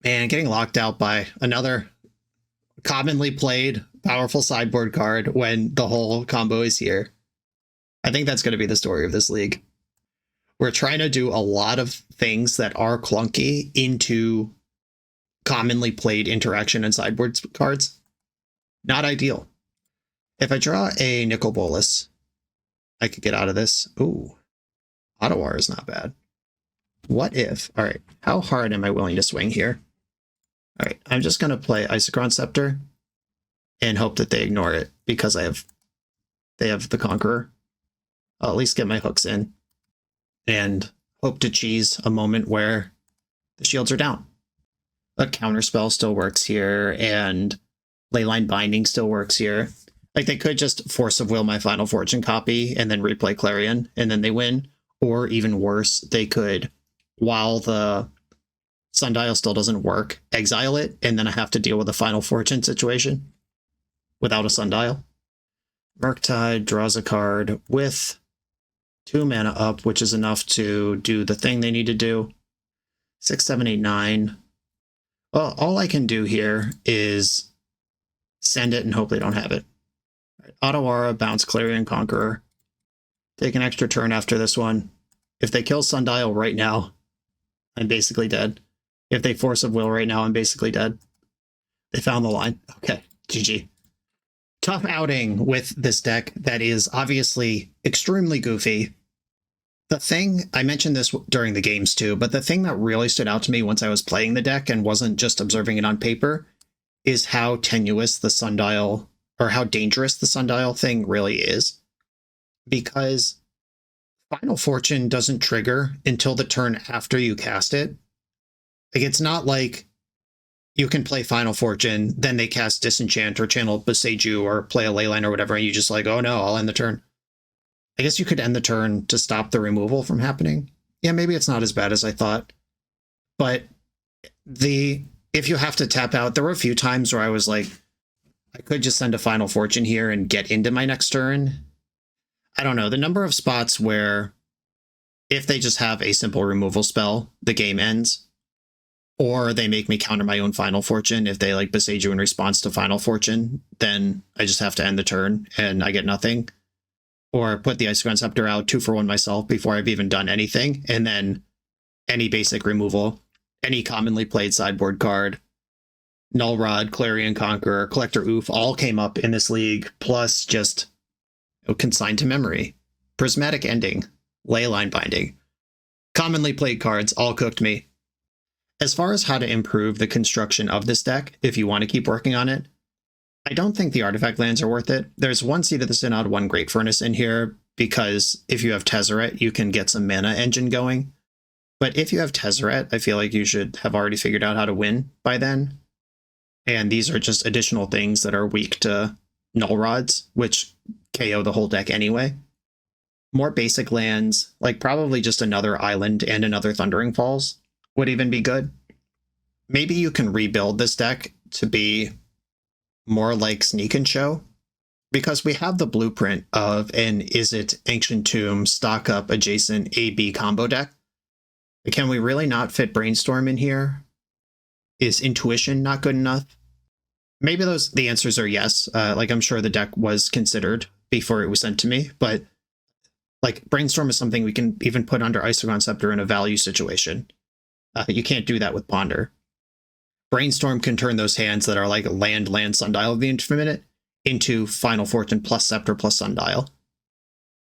Man, getting locked out by another commonly played powerful sideboard card when the whole combo is here. I think that's going to be the story of this league. We're trying to do a lot of things that are clunky into commonly played interaction and sideboard cards. Not ideal. If I draw a Nicol Bolas, I could get out of this. Ooh, Ottawa is not bad. What if? All right, how hard am I willing to swing here? All right, I'm just going to play Isochron Scepter and hope that they ignore it because they have the Conqueror. I'll at least get my hooks in and hope to cheese a moment where the shields are down. A Counterspell still works here, and Leyline Binding still works here. Like, they could just Force of Will my Final Fortune copy and then replay Clarion, and then they win. Or even worse, they could, while the Sundial still doesn't work, exile it, and then I have to deal with a Final Fortune situation without a Sundial. Murktide draws a card with 2 mana up, which is enough to do the thing they need to do. 6, 7, 8, 9. Well, all I can do here is send it and hope they don't have it. Right, Ottawara, bounce Clarion Conqueror. Take an extra turn after this one. If they kill Sundial right now, I'm basically dead. If they Force of Will right now, I'm basically dead. They found the line. Okay, GG. Tough outing with this deck that is obviously extremely goofy. The thing, I mentioned this during the games too, but the thing that really stood out to me once I was playing the deck and wasn't just observing it on paper is how tenuous the Sundial, or how dangerous the Sundial thing really is. Because Final Fortune doesn't trigger until the turn after you cast it. Like, it's not like you can play Final Fortune, then they cast Disenchant or Channel Boseiju or play a Leyline or whatever, and you just like, oh no, I'll end the turn. I guess you could end the turn to stop the removal from happening. Yeah, maybe it's not as bad as I thought. But if you have to tap out, there were a few times where I was like, I could just send a Final Fortune here and get into my next turn. I don't know, the number of spots where if they just have a simple removal spell, the game ends. Or they make me counter my own Final Fortune. If they like Boseiju in response to Final Fortune, then I just have to end the turn and I get nothing. Or put the Isochron Scepter out 2-for-1 myself before I've even done anything. And then any basic removal, any commonly played sideboard card, Null Rod, Clarion Conqueror, Collector Oof, all came up in this league, plus just Consigned to Memory, Prismatic Ending, Leyline Binding. Commonly played cards, all cooked me. As far as how to improve the construction of this deck, if you want to keep working on it, I don't think the artifact lands are worth it. There's one Seat of the Synod, one Great Furnace in here, because if you have Tezzeret, you can get some mana engine going. But if you have Tezzeret, I feel like you should have already figured out how to win by then. And these are just additional things that are weak to Null Rods, which KO the whole deck anyway. More basic lands, like probably just another Island and another Thundering Falls, would even be good. Maybe you can rebuild this deck to be more like Sneak and Show, because we have the blueprint of an Izzet Ancient Tomb stock up adjacent AB combo deck. But can we really not fit Brainstorm in here? Is Intuition not good enough? Maybe the answers are yes. Like I'm sure the deck was considered before it was sent to me, but like Brainstorm is something we can even put under Isogon Scepter in a value situation. You can't do that with Ponder. Brainstorm can turn those hands that are like land Sundial of the Infinite into Final Fortune plus Scepter plus Sundial.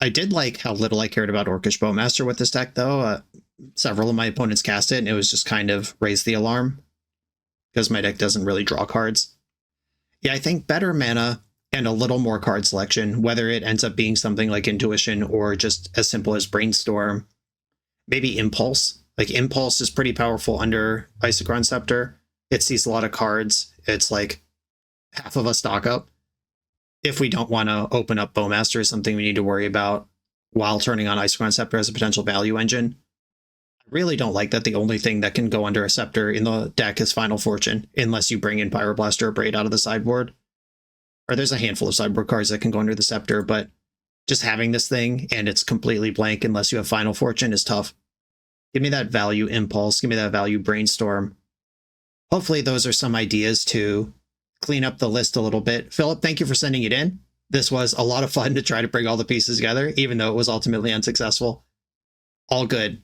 I did like how little I cared about Orcish Bowmaster with this deck, though. Several of my opponents cast it, and it was just kind of raise the alarm, because my deck doesn't really draw cards. Yeah, I think better mana and a little more card selection, whether it ends up being something like Intuition or just as simple as Brainstorm. Maybe Impulse. Like, Impulse is pretty powerful under Isochron Scepter. It sees a lot of cards. It's like half of a stock up. If we don't want to open up Bowmaster is something we need to worry about while turning on Isochron Scepter as a potential value engine. I really don't like that the only thing that can go under a Scepter in the deck is Final Fortune, unless you bring in Pyroblaster or Braid out of the sideboard. Or there's a handful of sideboard cards that can go under the Scepter, but just having this thing and it's completely blank unless you have Final Fortune is tough. Give me that value Impulse, give me that value Brainstorm. Hopefully those are some ideas to clean up the list a little bit. Philip, thank you for sending it in. This was a lot of fun to try to bring all the pieces together, even though it was ultimately unsuccessful. All good.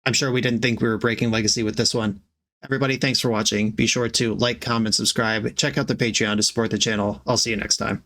I'm sure we didn't think we were breaking legacy with this one. Everybody, thanks for watching. Be sure to like, comment, subscribe. Check out the Patreon to support the channel. I'll see you next time.